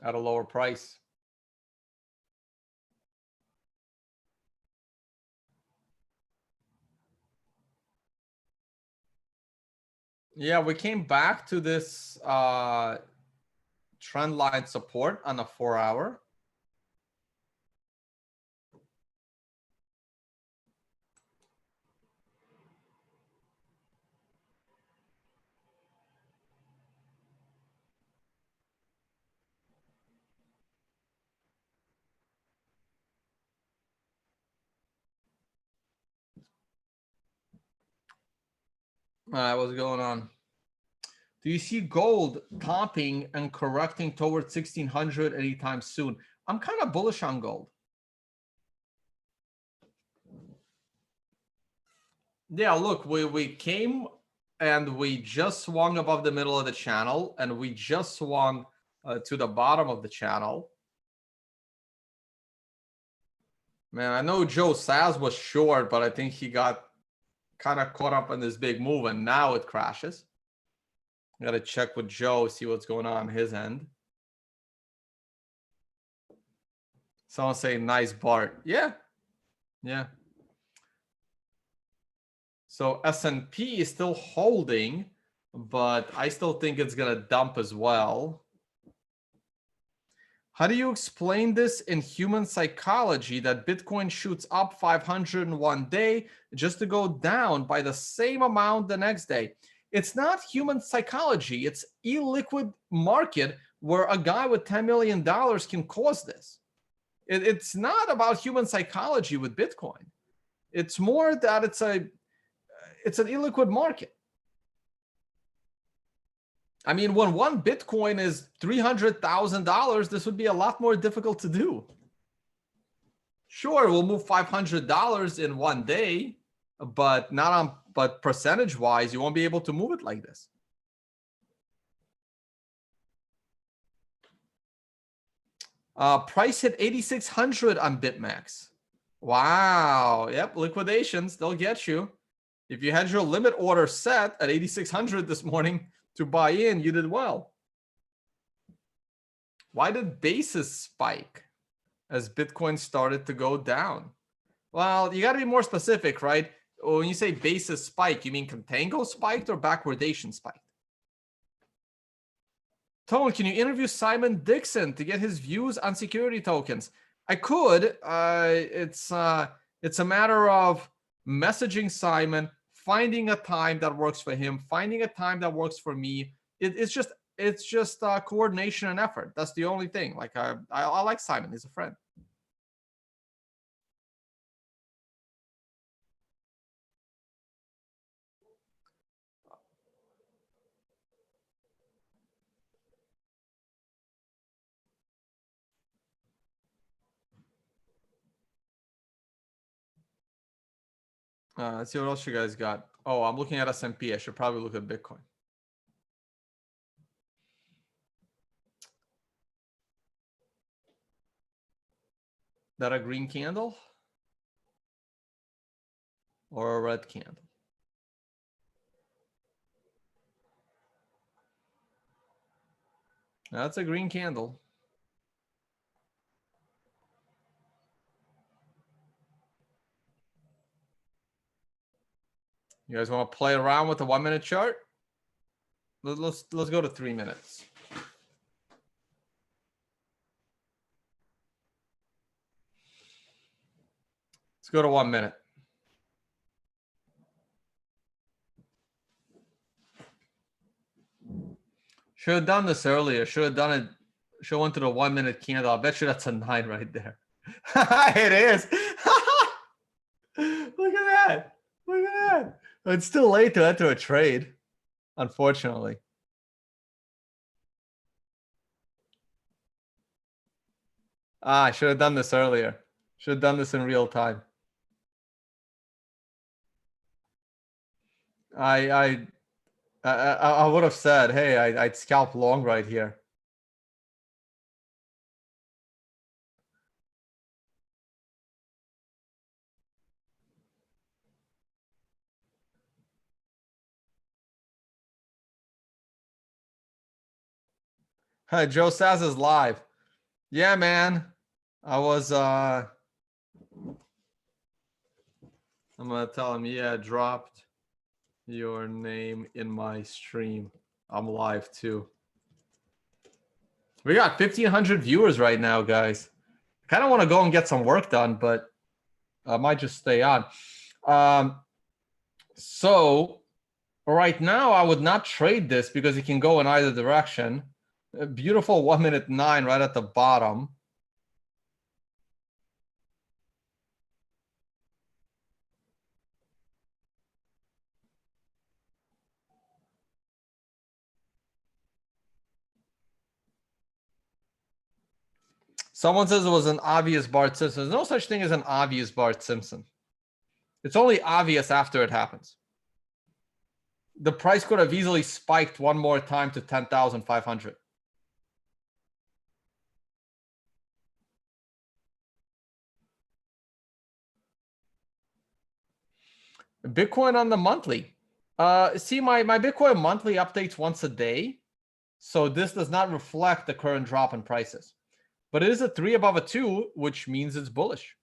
Speaker 1: at a lower price. Yeah, we came back to this trend line support on a 4-hour. All right, what's going on? Do you see gold topping and correcting towards 1600 anytime soon? I'm kind of bullish on gold. Yeah, look, we came and we just swung above the middle of the channel, and we just swung to the bottom of the channel. Man, I know Joe Saz was short, but I think he got kind of caught up in this big move, and now it crashes. I got to check with Joe, see what's going on his end. Someone say nice Bart. Yeah. Yeah. So S&P is still holding, but I still think it's going to dump as well. How do you explain this in human psychology that Bitcoin shoots up 500 in one day just to go down by the same amount the next day? It's not human psychology. It's illiquid market where a guy with $10 million can cause this. It's not about human psychology with Bitcoin. It's more that it's an illiquid market. I mean, when one Bitcoin is $300,000, this would be a lot more difficult to do. Sure, we'll move $500 in one day, but not on. But percentage-wise, you won't be able to move it like this. Price hit 8,600 on BitMax. Wow. Yep, liquidations, they'll get you. If you had your limit order set at 8,600 this morning to buy in, you did well. Why did basis spike as Bitcoin started to go down? Well, you got to be more specific, right? When you say basis spike, you mean contango spiked or backwardation spiked? Tone, can you interview Simon Dixon to get his views on security tokens? I could. It's a matter of messaging Simon, finding a time that works for him, finding a time that works for me. It's just coordination and effort. That's the only thing. Like I like Simon. He's a friend. Let's see what else you guys got. Oh, I'm looking at S&P. I should probably look at Bitcoin. That a green candle or a red candle? That's a green candle. You guys want to play around with the 1 minute chart? Let's go to 3 minutes. Let's go to 1 minute. Should have done this earlier. Should have done it. Should have went to the 1 minute candle. I bet you that's a 9 right there. It is. Look at that. Look at that. It's still late to enter a trade, unfortunately. I should have done this earlier. Should have done this in real time. I would have said, hey, I'd scalp long right here. Joe Sass is live. Yeah, man. I was I'm gonna tell him, yeah, dropped your name in my stream. I'm live too. We got 1,500 viewers right now, guys. I kind of want to go and get some work done, but I might just stay on. So right now, I would not trade this because it can go in either direction. A beautiful 1 minute 9 right at the bottom. Someone says it was an obvious Bart Simpson. There's no such thing as an obvious Bart Simpson. It's only obvious after it happens. The price could have easily spiked one more time to 10,500. Bitcoin on the monthly. See, my Bitcoin monthly updates once a day. So this does not reflect the current drop in prices. But it is a 3 above a 2, which means it's bullish.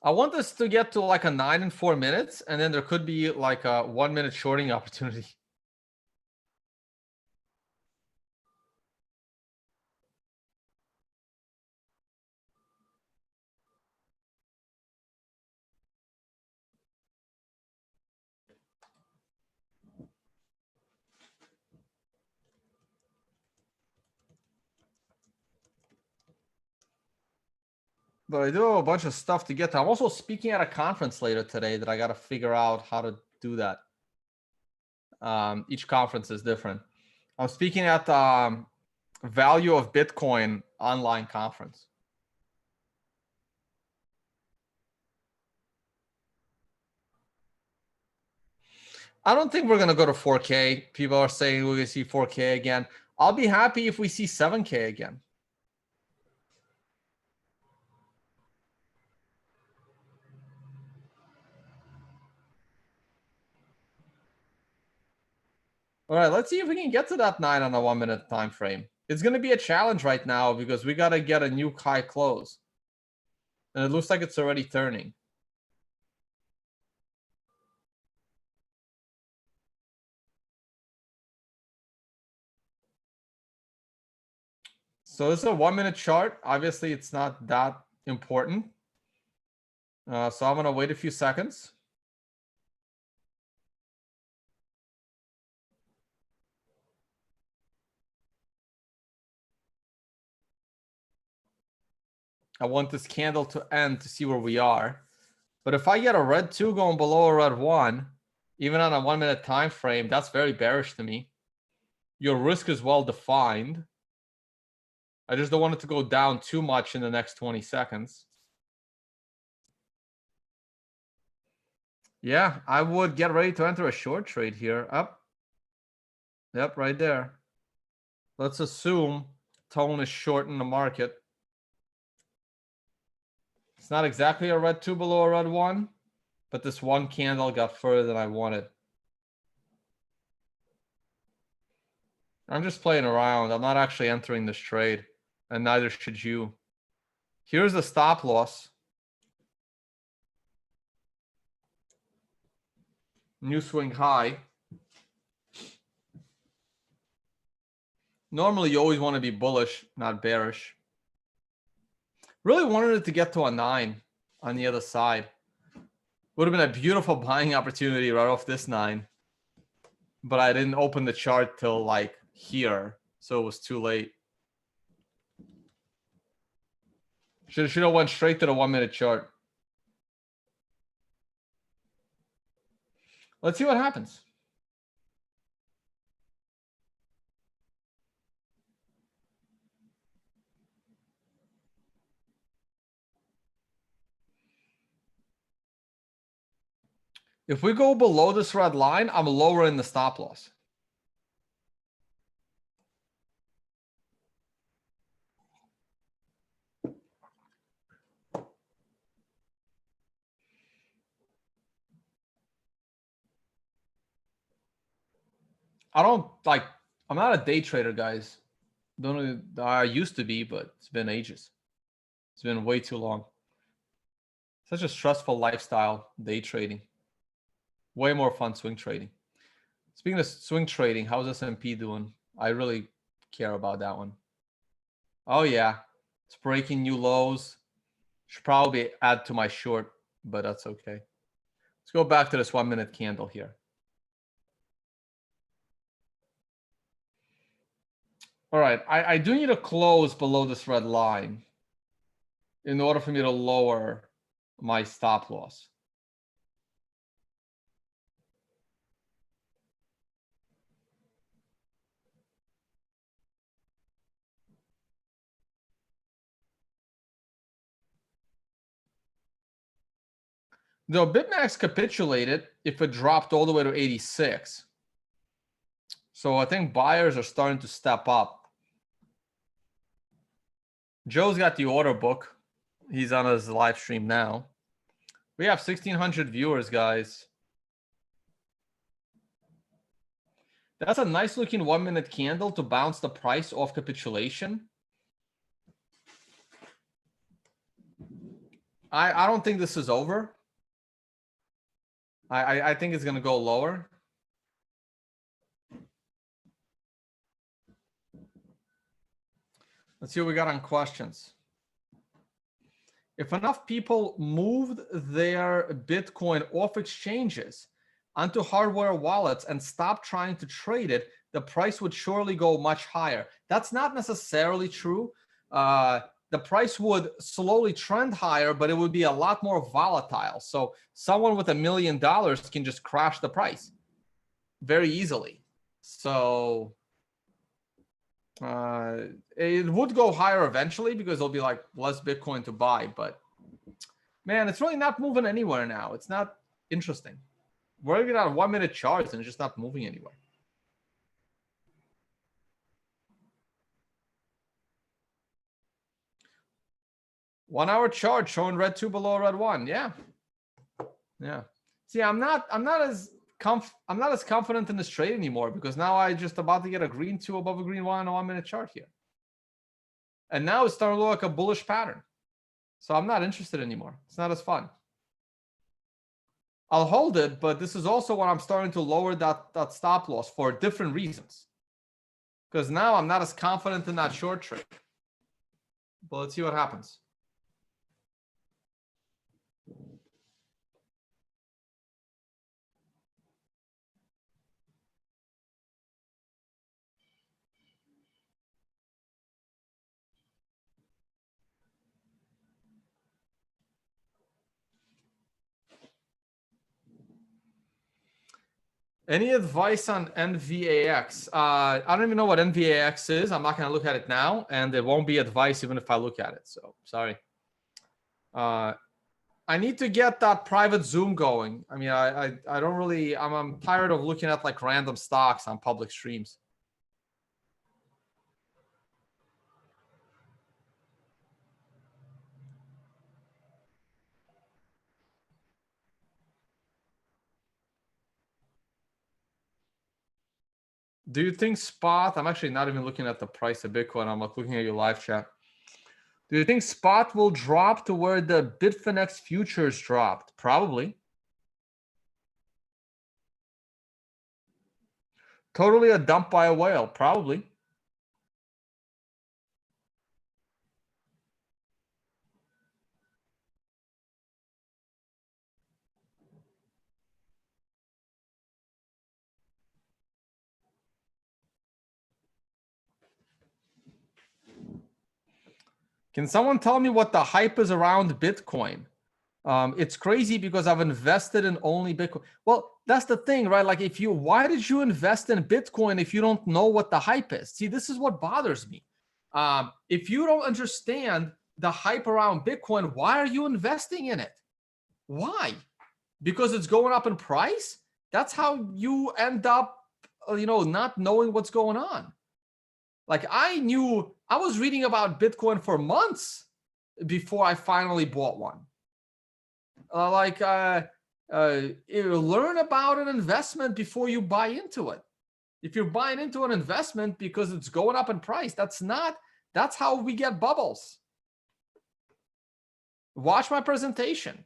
Speaker 1: I want this to get to like a 9 in 4 minutes, and then there could be like a 1 minute shorting opportunity. But I do have a bunch of stuff to get to. I'm also speaking at a conference later today that I got to figure out how to do that. Each conference is different. I'm speaking at Value of Bitcoin online conference. I don't think we're going to go to 4K. People are saying we're going to see 4K again. I'll be happy if we see 7K again. All right, let's see if we can get to that 9 on a 1 minute time frame. It's going to be a challenge right now because we got to get a new high close. And it looks like it's already turning. So this is a 1 minute chart. Obviously, it's not that important. So I'm going to wait a few seconds. I want this candle to end to see where we are. But if I get a red 2 going below a red 1, even on a 1 minute time frame, that's very bearish to me. Your risk is well defined. I just don't want it to go down too much in the next 20 seconds. Yeah, I would get ready to enter a short trade here. Up. Yep, right there. Let's assume tone is short in the market. It's not exactly a red 2 below a red 1, but this one candle got further than I wanted. I'm just playing around. I'm not actually entering this trade, and neither should you. Here's the stop loss. New swing high. Normally, you always want to be bullish, not bearish. Really wanted it to get to a 9 on the other side. Would have been a beautiful buying opportunity right off this 9. But I didn't open the chart till like here, so it was too late. Should have went straight to the 1 minute chart. Let's see what happens. If we go below this red line, I'm lowering the stop loss. I don't like, I'm not a day trader, guys. Don't know, I used to be, but it's been ages. It's been way too long. Such a stressful lifestyle, day trading. Way more fun swing trading. Speaking of swing trading, how's S&P doing? I really care about that one. Oh yeah, it's breaking new lows. Should probably add to my short, but that's okay. Let's go back to this 1 minute candle here. All right, I do need to close below this red line in order for me to lower my stop loss. Though BitMax capitulated if it dropped all the way to 86. So I think buyers are starting to step up. Joe's got the order book. He's on his live stream now. We have 1,600 viewers, guys. That's a nice looking 1 minute candle to bounce the price off capitulation. I don't think this is over. I think it's going to go lower. Let's see what we got on questions. If enough people moved their Bitcoin off exchanges onto hardware wallets and stopped trying to trade it, the price would surely go much higher. That's not necessarily true. The price would slowly trend higher, but it would be a lot more volatile. So someone with $1 million can just crash the price very easily. So it would go higher eventually because there'll be like less Bitcoin to buy. But man, it's really not moving anywhere now. It's not interesting. We're looking at 1 minute charts and it's just not moving anywhere. One hour chart showing red 2 below red 1. Yeah. Yeah. See, I'm not as confident in this trade anymore because now I just about to get a green 2 above a green 1 on a 1 minute chart here. And now it's starting to look like a bullish pattern. So I'm not interested anymore. It's not as fun. I'll hold it, but this is also when I'm starting to lower that stop loss for different reasons. Because now I'm not as confident in that short trade. But let's see what happens. Any advice on NVAX? I don't even know what NVAX is. I'm not going to look at it now, and it won't be advice even if I look at it. So sorry. I need to get that private Zoom going. I mean, I don't really. I'm tired of looking at like random stocks on public streams. Do you think spot? I'm actually not even looking at the price of Bitcoin. I'm like looking at your live chat. Do you think spot will drop to where the Bitfinex futures dropped? Probably. Totally a dump by a whale. Probably. Can someone tell me what the hype is around Bitcoin? It's crazy because I've invested in only Bitcoin. Well, that's the thing, right? Like why did you invest in Bitcoin if you don't know what the hype is? See, this is what bothers me. If you don't understand the hype around Bitcoin, why are you investing in it? Why? Because it's going up in price? That's how you end up, not knowing what's going on. Like I was reading about Bitcoin for months before I finally bought one. Learn about an investment before you buy into it. If you're buying into an investment because it's going up in price, that's how we get bubbles. Watch my presentation.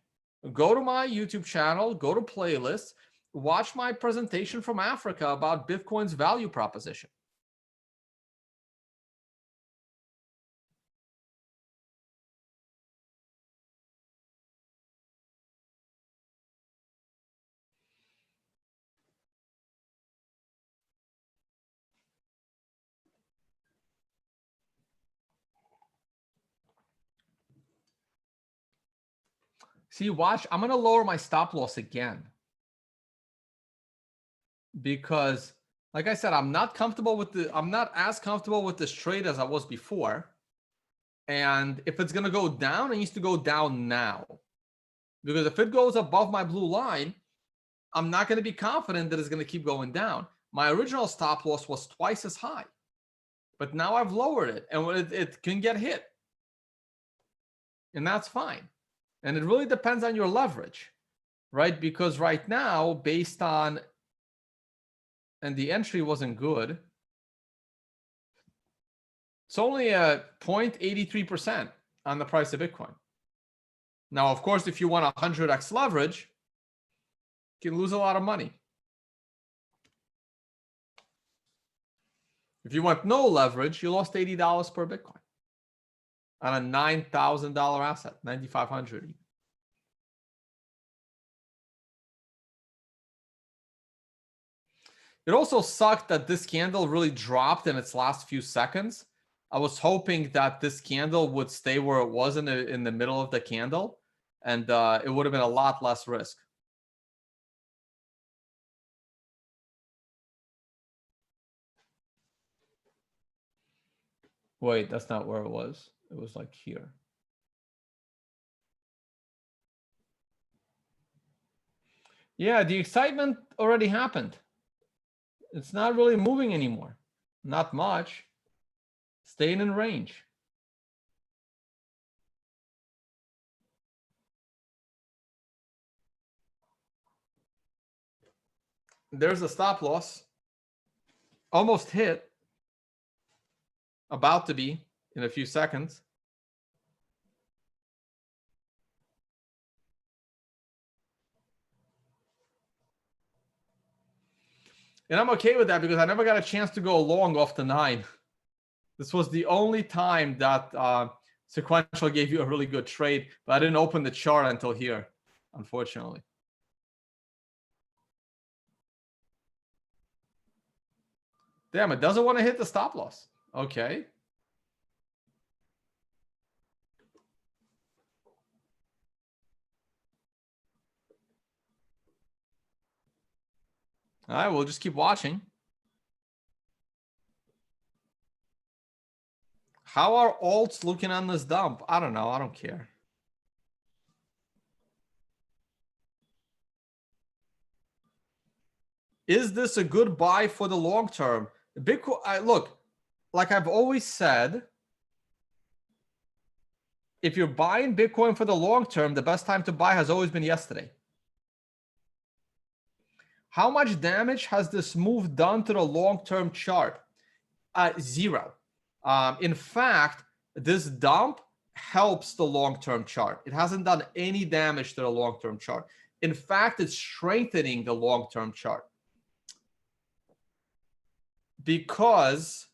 Speaker 1: Go to my YouTube channel, go to playlists, watch my presentation from Africa about Bitcoin's value proposition. See, watch, I'm going to lower my stop loss again. Because, like I said, I'm not as comfortable with this trade as I was before. And if it's going to go down, it needs to go down now. Because if it goes above my blue line, I'm not going to be confident that it's going to keep going down. My original stop loss was twice as high. But now I've lowered it, and it can get hit. And that's fine. And it really depends on your leverage, right? Because right now, based on, and the entry wasn't good, it's only a 0.83% on the price of Bitcoin. Now, of course, if you want 100x leverage, you can lose a lot of money. If you want no leverage, you lost $80 per Bitcoin on a $9,000 asset, $9,500. It also sucked that this candle really dropped in its last few seconds. I was hoping that this candle would stay where it was in the middle of the candle, and it would have been a lot less risk. Wait, that's not where it was. It was like here. Yeah, the excitement already happened. It's not really moving anymore. Not much. Staying in range. There's a stop loss. Almost hit. About to be in a few seconds. And I'm okay with that because I never got a chance to go long off the 9. This was the only time that sequential gave you a really good trade, but I didn't open the chart until here, unfortunately. Damn, it doesn't want to hit the stop loss. Okay. All right, we'll just keep watching. How are alts looking on this dump? I don't know. I don't care. Is this a good buy for the long term? Bitcoin, look, like I've always said, if you're buying Bitcoin for the long term, the best time to buy has always been yesterday. How much damage has this move done to the long-term chart? Zero. In fact, this dump helps the long-term chart. It hasn't done any damage to the long-term chart. In fact, it's strengthening the long-term chart. Because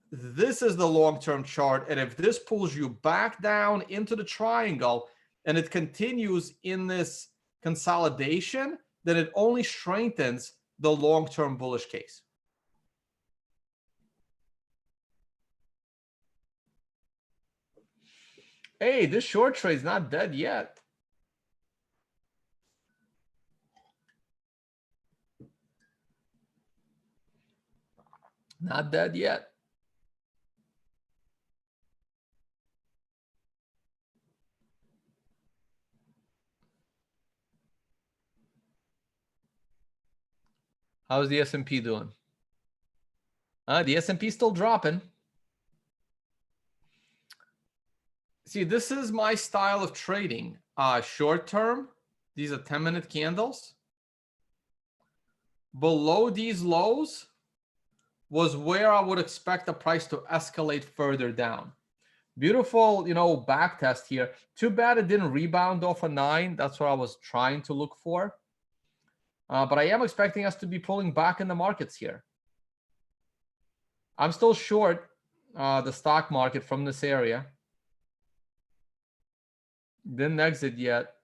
Speaker 1: this is the long-term chart, and if this pulls you back down into the triangle and it continues in this consolidation, then it only strengthens the long-term bullish case. Hey, this short trade's not dead yet. Not dead yet. How's the S&P doing? The S&P still dropping. See, this is my style of trading. Short term, these are 10-minute candles. below these lows was where I would expect the price to escalate further down. Beautiful, back test here. Too bad it didn't rebound off a 9. That's what I was trying to look for. But I am expecting us to be pulling back in the markets here. I'm still short the stock market from this area. Didn't exit yet.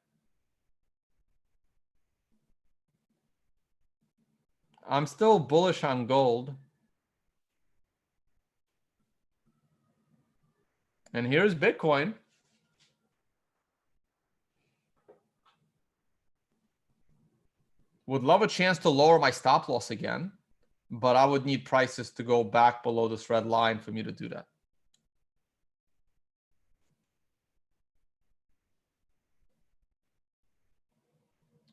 Speaker 1: I'm still bullish on gold. And here's Bitcoin. Would love a chance to lower my stop loss again, but I would need prices to go back below this red line for me to do that.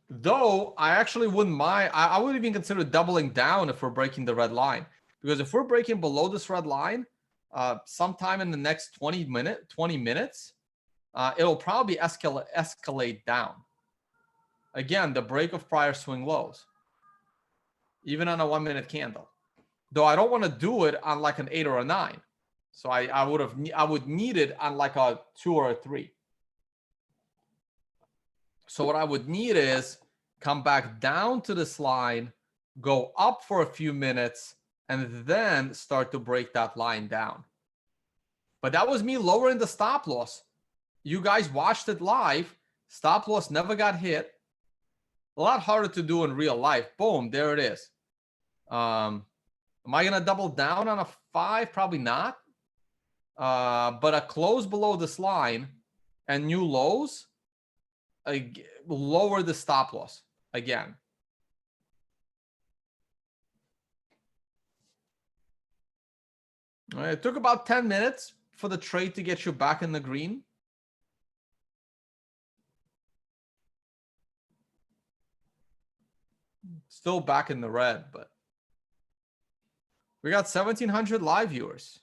Speaker 1: Though I actually wouldn't mind, I would even consider doubling down if we're breaking the red line. Because if we're breaking below this red line, sometime in the next 20 minutes, it'll probably escalate down. Again, the break of prior swing lows, even on a 1 minute candle. Though I don't want to do it on like an 8 or a 9. So I would need it on like a 2 or a 3. So what I would need is come back down to this line, go up for a few minutes, and then start to break that line down. But that was me lowering the stop loss. You guys watched it live. Stop loss never got hit. A lot harder to do in real life. Boom, there it is. Am I going to double down on a 5? Probably not. But a close below this line and new lows, lower the stop loss again. All right, it took about 10 minutes for the trade to get you back in the green. Still back in the red, but we got 1,700 live viewers.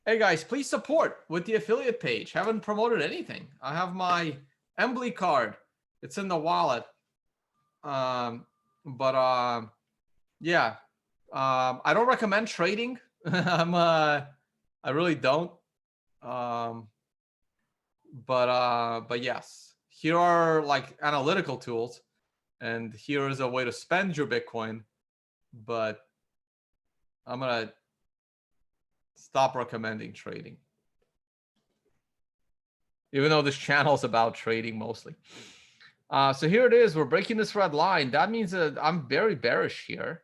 Speaker 1: Hey guys, please support with the affiliate page. Haven't promoted anything. I have my Embly card. It's in the wallet. Yeah. I don't recommend trading. I really don't. But yes, here are like analytical tools, and here is a way to spend your Bitcoin. But I'm gonna stop recommending trading, even though this channel is about trading mostly. So here it is. We're breaking this red line. That means that I'm very bearish here.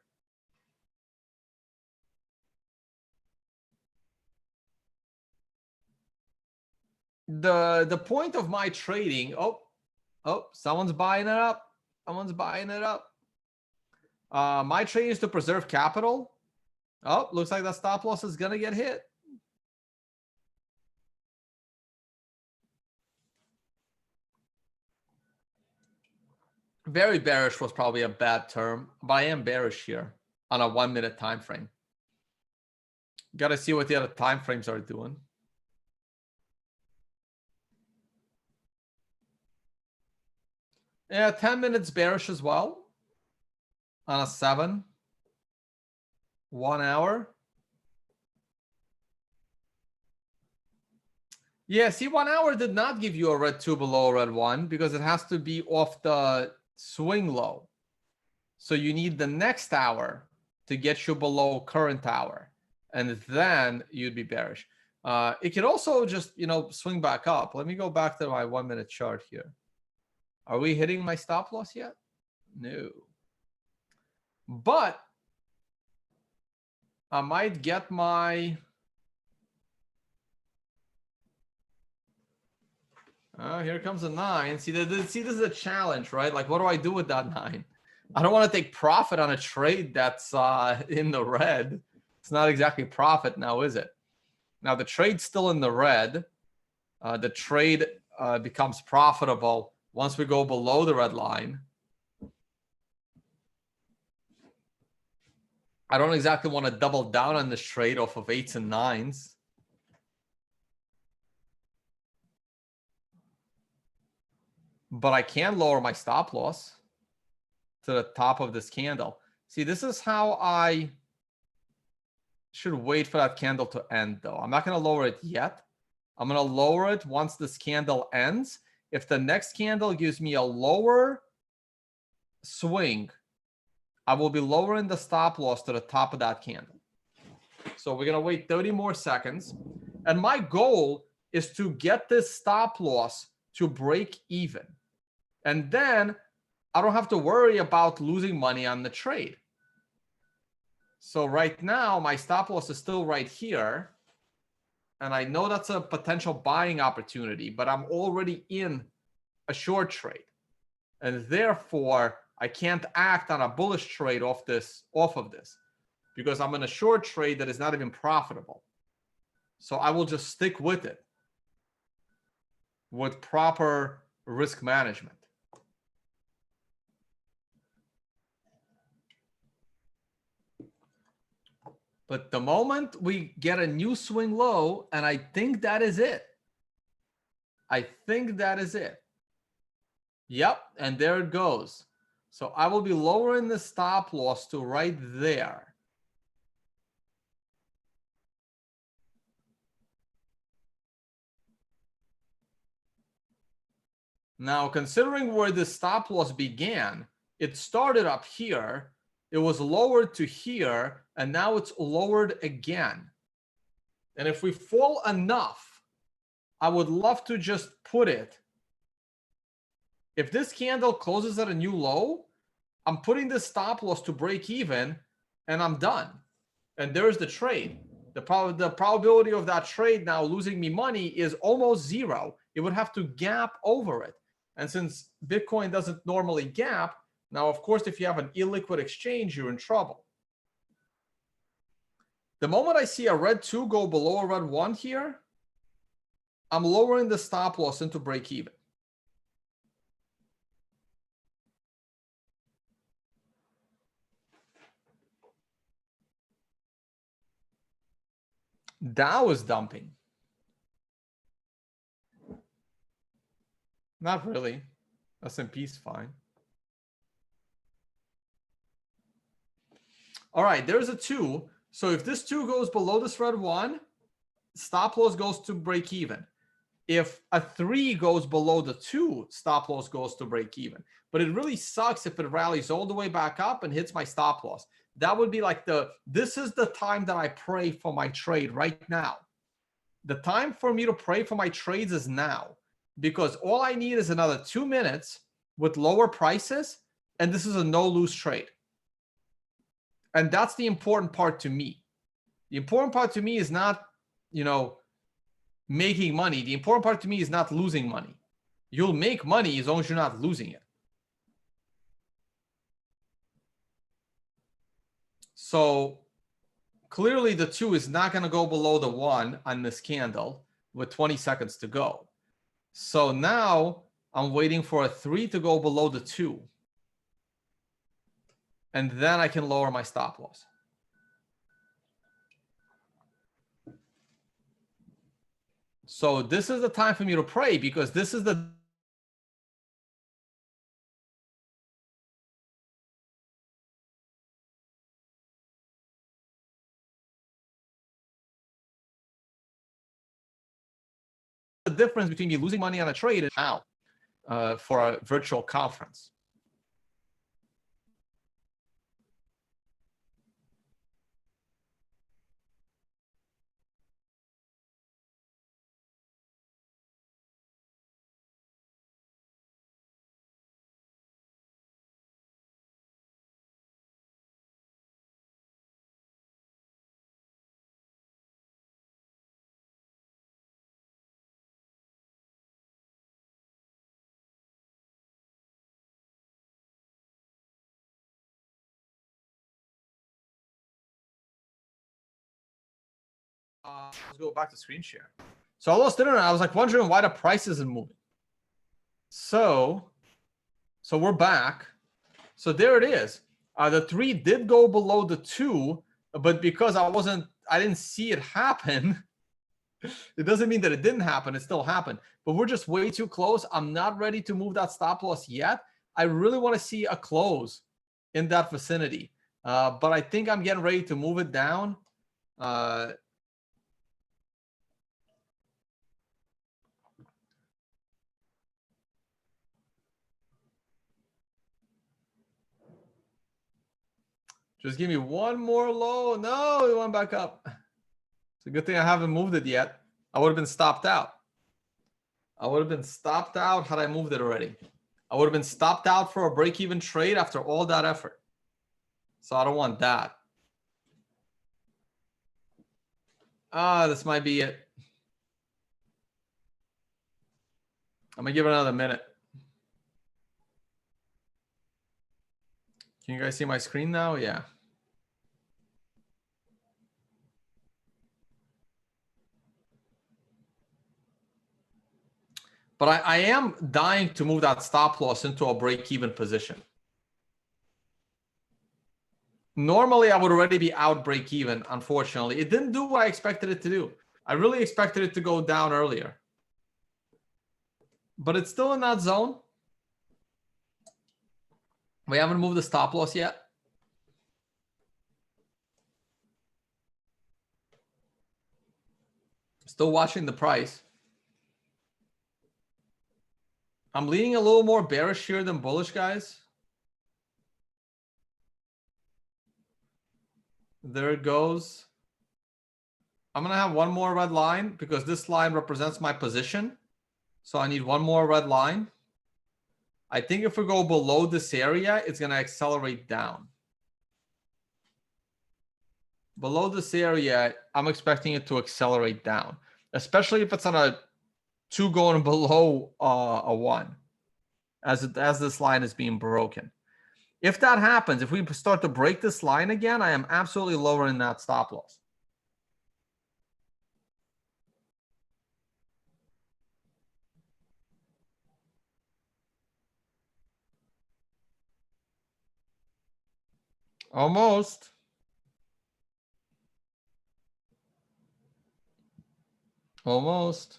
Speaker 1: The point of my trading. Oh, someone's buying it up. Someone's buying it up. My trading is to preserve capital. Oh, looks like the stop loss is gonna get hit. Very bearish was probably a bad term, but I am bearish here on a 1 minute time frame. Got to see what the other time frames are doing. Yeah, 10 minutes bearish as well on a 7. 1 hour. Yeah, see, 1 hour did not give you a red 2 below red 1 because it has to be off the swing low. So you need the next hour to get you below current hour, and then you'd be bearish. It could also just, swing back up. Let me go back to my 1 minute chart here. Are we hitting my stop loss yet? No. But I might get my... here comes a 9. See, this is a challenge, right? Like, what do I do with that 9? I don't want to take profit on a trade that's in the red. It's not exactly profit now, is it? Now, the trade's still in the red. The trade becomes profitable once we go below the red line. I don't exactly want to double down on this trade off of 8s and 9s. but I can lower my stop loss to the top of this candle. See, this is how I should wait for that candle to end, though. I'm not going to lower it yet. I'm going to lower it once this candle ends. If the next candle gives me a lower swing, I will be lowering the stop loss to the top of that candle. So we're going to wait 30 more seconds. And my goal is to get this stop loss to break even. And then I don't have to worry about losing money on the trade. So right now, my stop loss is still right here. And I know that's a potential buying opportunity, but I'm already in a short trade. And therefore, I can't act on a bullish trade off of this because I'm in a short trade that is not even profitable. So I will just stick with it with proper risk management. But the moment we get a new swing low, and I think that is it. I think that is it. Yep, and there it goes. So I will be lowering the stop loss to right there. Now, considering where the stop loss began, it started up here, it was lowered to here, and now it's lowered again. And if we fall enough, I would love to just put it. If this candle closes at a new low, I'm putting the stop loss to break even, and I'm done. And there's the trade. The probability of that trade now losing me money is almost zero. It would have to gap over it. And since Bitcoin doesn't normally gap, now, of course, if you have an illiquid exchange, you're in trouble. The moment I see a red 2 go below a red 1 here, I'm lowering the stop loss into break even. Dow is dumping. Not really. S&P's fine. All right, there's a 2. So if this 2 goes below this red 1, stop loss goes to break even. If a 3 goes below the 2, stop loss goes to break even. But it really sucks if it rallies all the way back up and hits my stop loss. That would be like this is the time that I pray for my trade right now. The time for me to pray for my trades is now, because all I need is another 2 minutes with lower prices, and this is a no-lose trade. And that's the important part to me. The important part to me is not, making money. The important part to me is not losing money. You'll make money as long as you're not losing it. So clearly the 2 is not going to go below the 1 on this candle with 20 seconds to go. So now I'm waiting for a 3 to go below the 2. And then I can lower my stop loss. So this is the time for me to pray, because this is the difference between me losing money on a trade and now for a virtual conference. Let's go back to screen share. So I lost internet. I was like wondering why the price isn't moving. So we're back. So there it is. The 3 did go below the 2, but because I didn't see it happen, It doesn't mean that it didn't happen. It still happened. But we're just way too close. I'm not ready to move that stop loss yet. I really want to see a close in that vicinity. But I think I'm getting ready to move it down. Just give me one more low. No, it went back up. It's a good thing I haven't moved it yet. I would have been stopped out. I would have been stopped out had I moved it already. I would have been stopped out for a break-even trade after all that effort. So I don't want that. This might be it. I'm gonna give it another minute. Can you guys see my screen now? Yeah. But I am dying to move that stop loss into a break-even position. Normally, I would already be out break-even, unfortunately. It didn't do what I expected it to do. I really expected it to go down earlier. But it's still in that zone. We haven't moved the stop loss yet. Still watching the price. I'm leaning a little more bearish here than bullish, guys. There it goes. I'm going to have one more red line because this line represents my position. So I need one more red line. I think if we go below this area, it's going to accelerate down. Below this area, I'm expecting it to accelerate down, especially if it's on a 2 going below a 1 as this line is being broken. If that happens, if we start to break this line again, I am absolutely lowering that stop loss. Almost. Almost.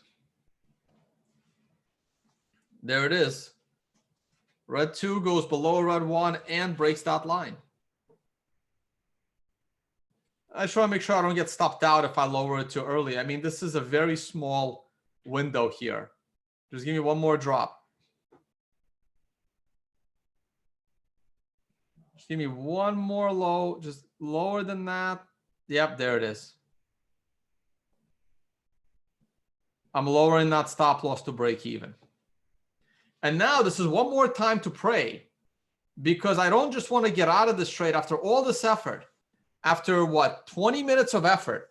Speaker 1: There it is. Red 2 goes below red 1 and breaks that line. I just want to make sure I don't get stopped out if I lower it too early. I mean, this is a very small window here. Just give me one more drop. Just give me one more low, just lower than that. Yep, there it is. I'm lowering that stop loss to break even. And now this is one more time to pray, because I don't just want to get out of this trade after all this effort. After what, 20 minutes of effort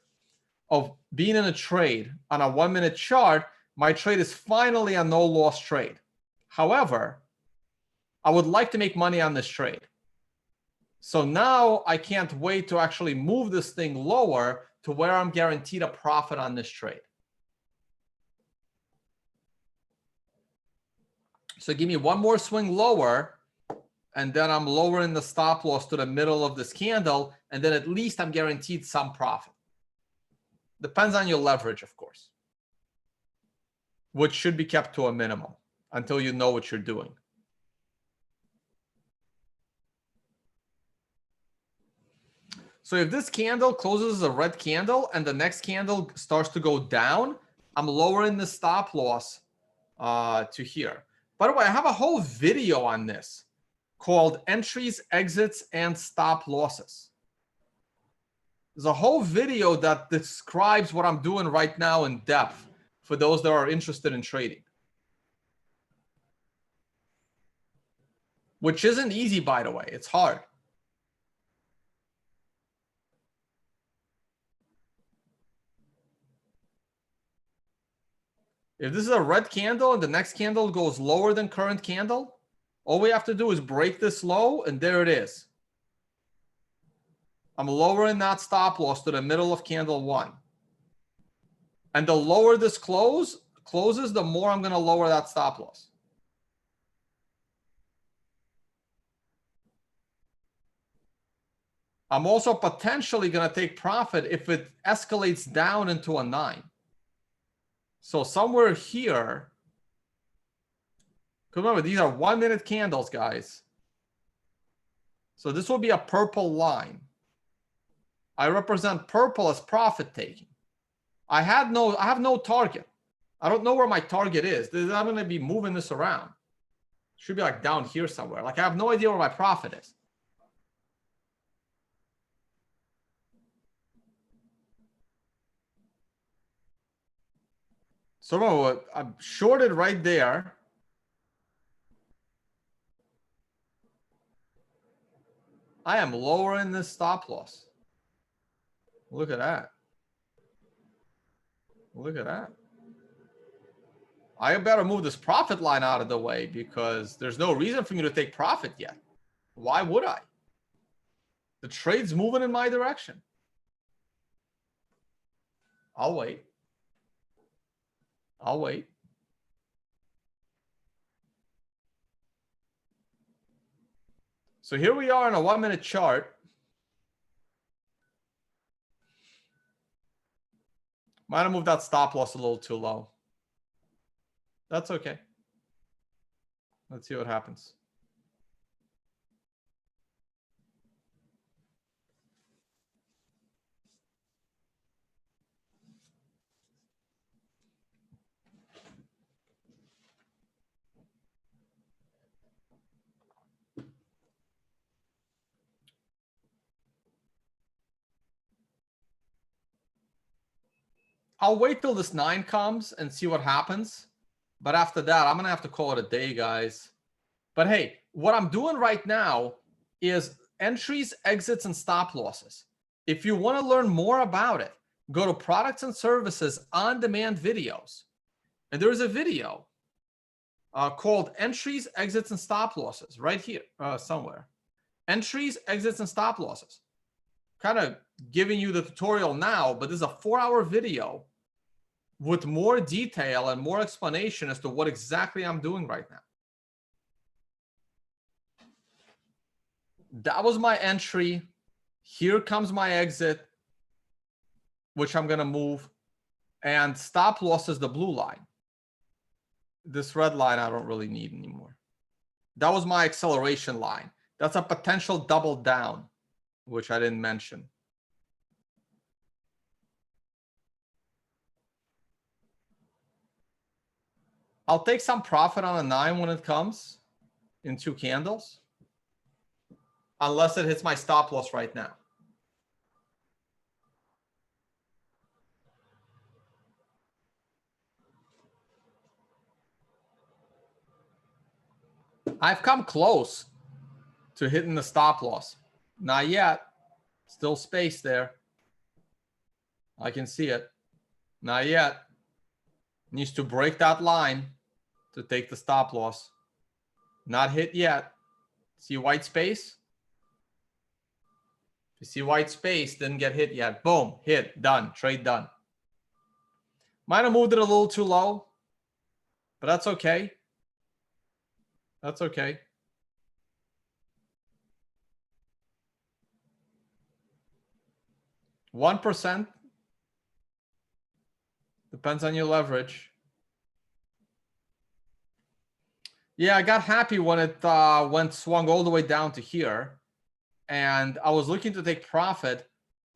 Speaker 1: of being in a trade on a 1-minute chart, my trade is finally a no loss trade. However, I would like to make money on this trade. So now I can't wait to actually move this thing lower to where I'm guaranteed a profit on this trade. So give me one more swing lower, and then I'm lowering the stop loss to the middle of this candle, and then at least I'm guaranteed some profit. Depends on your leverage, of course, which should be kept to a minimum until you know what you're doing. So if this candle closes as a red candle and the next candle starts to go down, I'm lowering the stop loss to here. By the way, I have a whole video on this called Entries, Exits, and Stop Losses. There's a whole video that describes what I'm doing right now in depth for those that are interested in trading. Which isn't easy, by the way. It's hard. If this is a red candle and the next candle goes lower than current candle, all we have to do is break this low, and there it is. I'm lowering that stop loss to the middle of candle 1. And the lower this closes, the more I'm going to lower that stop loss. I'm also potentially going to take profit if it escalates down into a 9. So somewhere here, remember, these are 1 minute candles, guys. So this will be a purple line. I represent purple as profit taking. I have no target. I don't know where my target is. I'm going to be moving this around. Should be like down here somewhere. Like I have no idea where my profit is. So I'm shorted right there. I am lowering this stop loss. Look at that. Look at that. I better move this profit line out of the way because there's no reason for me to take profit yet. Why would I? The trade's moving in my direction. I'll wait. I'll wait. So here we are in a 1 minute chart. Might have moved that stop loss a little too low. That's okay. Let's see what happens. I'll wait till this 9 comes and see what happens. But after that, I'm going to have to call it a day, guys. But hey, what I'm doing right now is entries, exits, and stop losses. If you want to learn more about it, go to products and services on-demand videos. And there is a video called entries, exits, and stop losses right here somewhere. Entries, exits, and stop losses. Kind of giving you the tutorial now, but this is a 4-hour video with more detail and more explanation as to what exactly I'm doing right now. That was my entry. Here comes my exit, which I'm going to move. And stop loss is the blue line. This red line I don't really need anymore. That was my acceleration line. That's a potential double down, which I didn't mention. I'll take some profit on a 9 when it comes in 2 candles. Unless it hits my stop loss right now. I've come close to hitting the stop loss. Not yet. Still space there. I can see it. Not yet. Needs to break that line to take the stop loss. Not hit yet. See white space? If you see white space, didn't get hit yet. Boom, hit, done, trade done. Might have moved it a little too low, but that's okay. That's okay. %. Depends on your leverage. Yeah, I got happy when it swung all the way down to here. And I was looking to take profit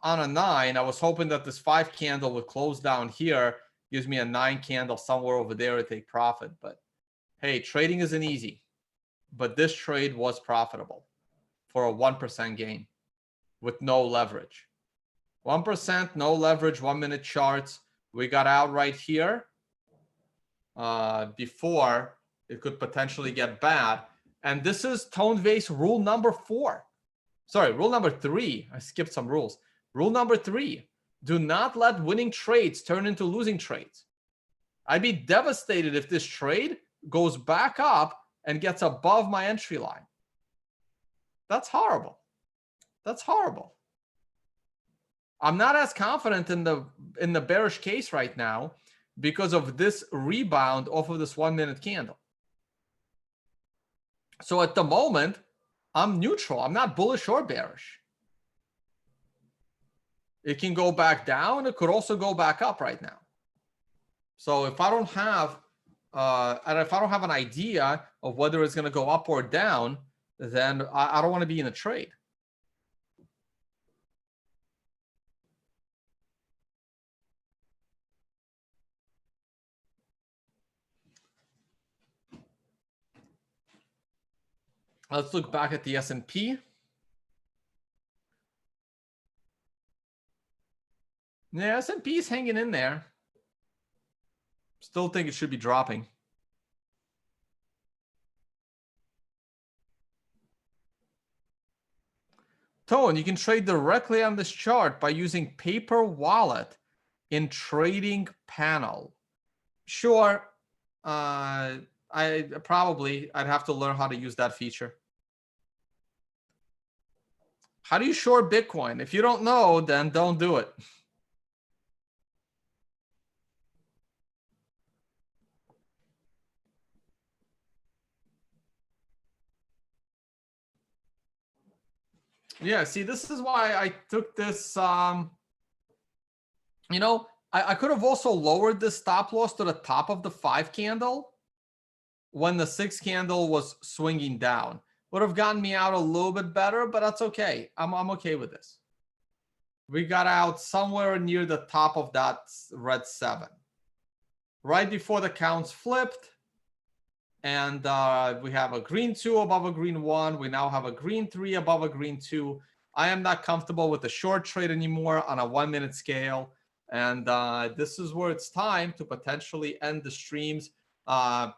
Speaker 1: on a 9. I was hoping that this 5 candle would close down here. Gives me a 9 candle somewhere over there to take profit. But hey, trading isn't easy. But this trade was profitable for a 1% gain with no leverage. 1%, no leverage, 1 minute charts. We got out right here before it could potentially get bad. And this is Tone Vays rule number 4. Sorry, rule number 3. I skipped some rules. Rule number 3. Do not let winning trades turn into losing trades. I'd be devastated if this trade goes back up and gets above my entry line. That's horrible. That's horrible. I'm not as confident in the bearish case right now because of this rebound off of this 1 minute candle. So at the moment, I'm neutral. I'm not bullish or bearish. It can go back down. It could also go back up right now. So if I don't have, and if I don't have an idea of whether it's going to go up or down, then I don't want to be in a trade. Let's look back at the S&P. Yeah, S&P is hanging in there. Still think it should be dropping. Tone, you can trade directly on this chart by using paper wallet in trading panel. Sure. I'd have to learn how to use that feature. How do you short Bitcoin? If you don't know, then don't do it. Yeah, see, this is why I took this, you know, I could have also lowered the stop loss to the top of the 5 candle when the 6 candle was swinging down. Would have gotten me out a little bit better, but that's okay. I'm okay with this. We got out somewhere near the top of that red 7. Right before the counts flipped. And we have a green 2 above a green 1. We now have a green 3 above a green 2. I am not comfortable with the short trade anymore on a 1-minute scale. And this is where it's time to potentially end the streams.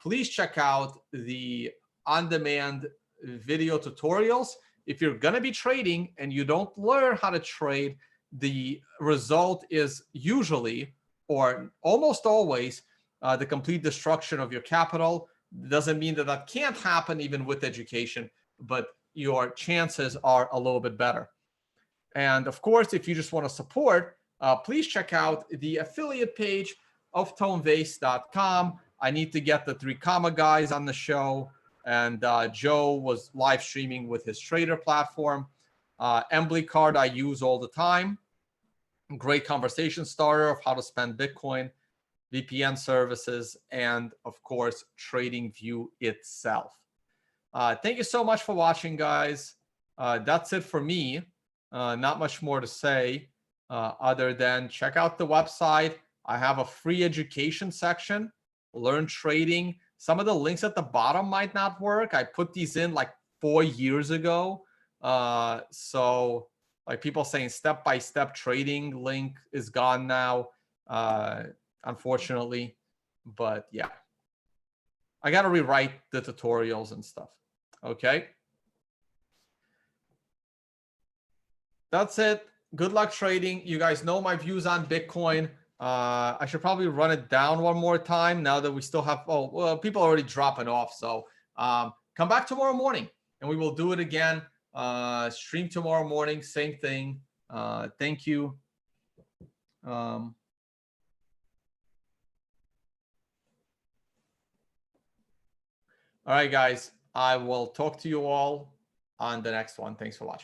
Speaker 1: Please check out the on-demand video tutorials. If you're going to be trading and you don't learn how to trade, the result is usually, or almost always, the complete destruction of your capital. Doesn't mean that that can't happen even with education, but your chances are a little bit better. And of course, if you just want to support, please check out the affiliate page of tonevays.com. I need to get the 3 comma guys on the show. And Joe was live streaming with his trader platform. Embly card I use all the time. Great conversation starter of how to spend Bitcoin, VPN services, and of course, TradingView itself. Thank you so much for watching, guys. That's it for me. Not much more to say other than check out the website. I have a free education section, learn trading. Some of the links at the bottom might not work. I put these in like 4 years ago. So like people saying step-by-step trading link is gone now. Unfortunately, but yeah, I got to rewrite the tutorials and stuff. Okay. That's it. Good luck trading. You guys know my views on Bitcoin. I should probably run it down one more time now that we still have, oh, well, people are already dropping off. So come back tomorrow morning and we will do it again. Stream tomorrow morning, same thing. Thank you. All right, guys, I will talk to you all on the next one. Thanks for watching.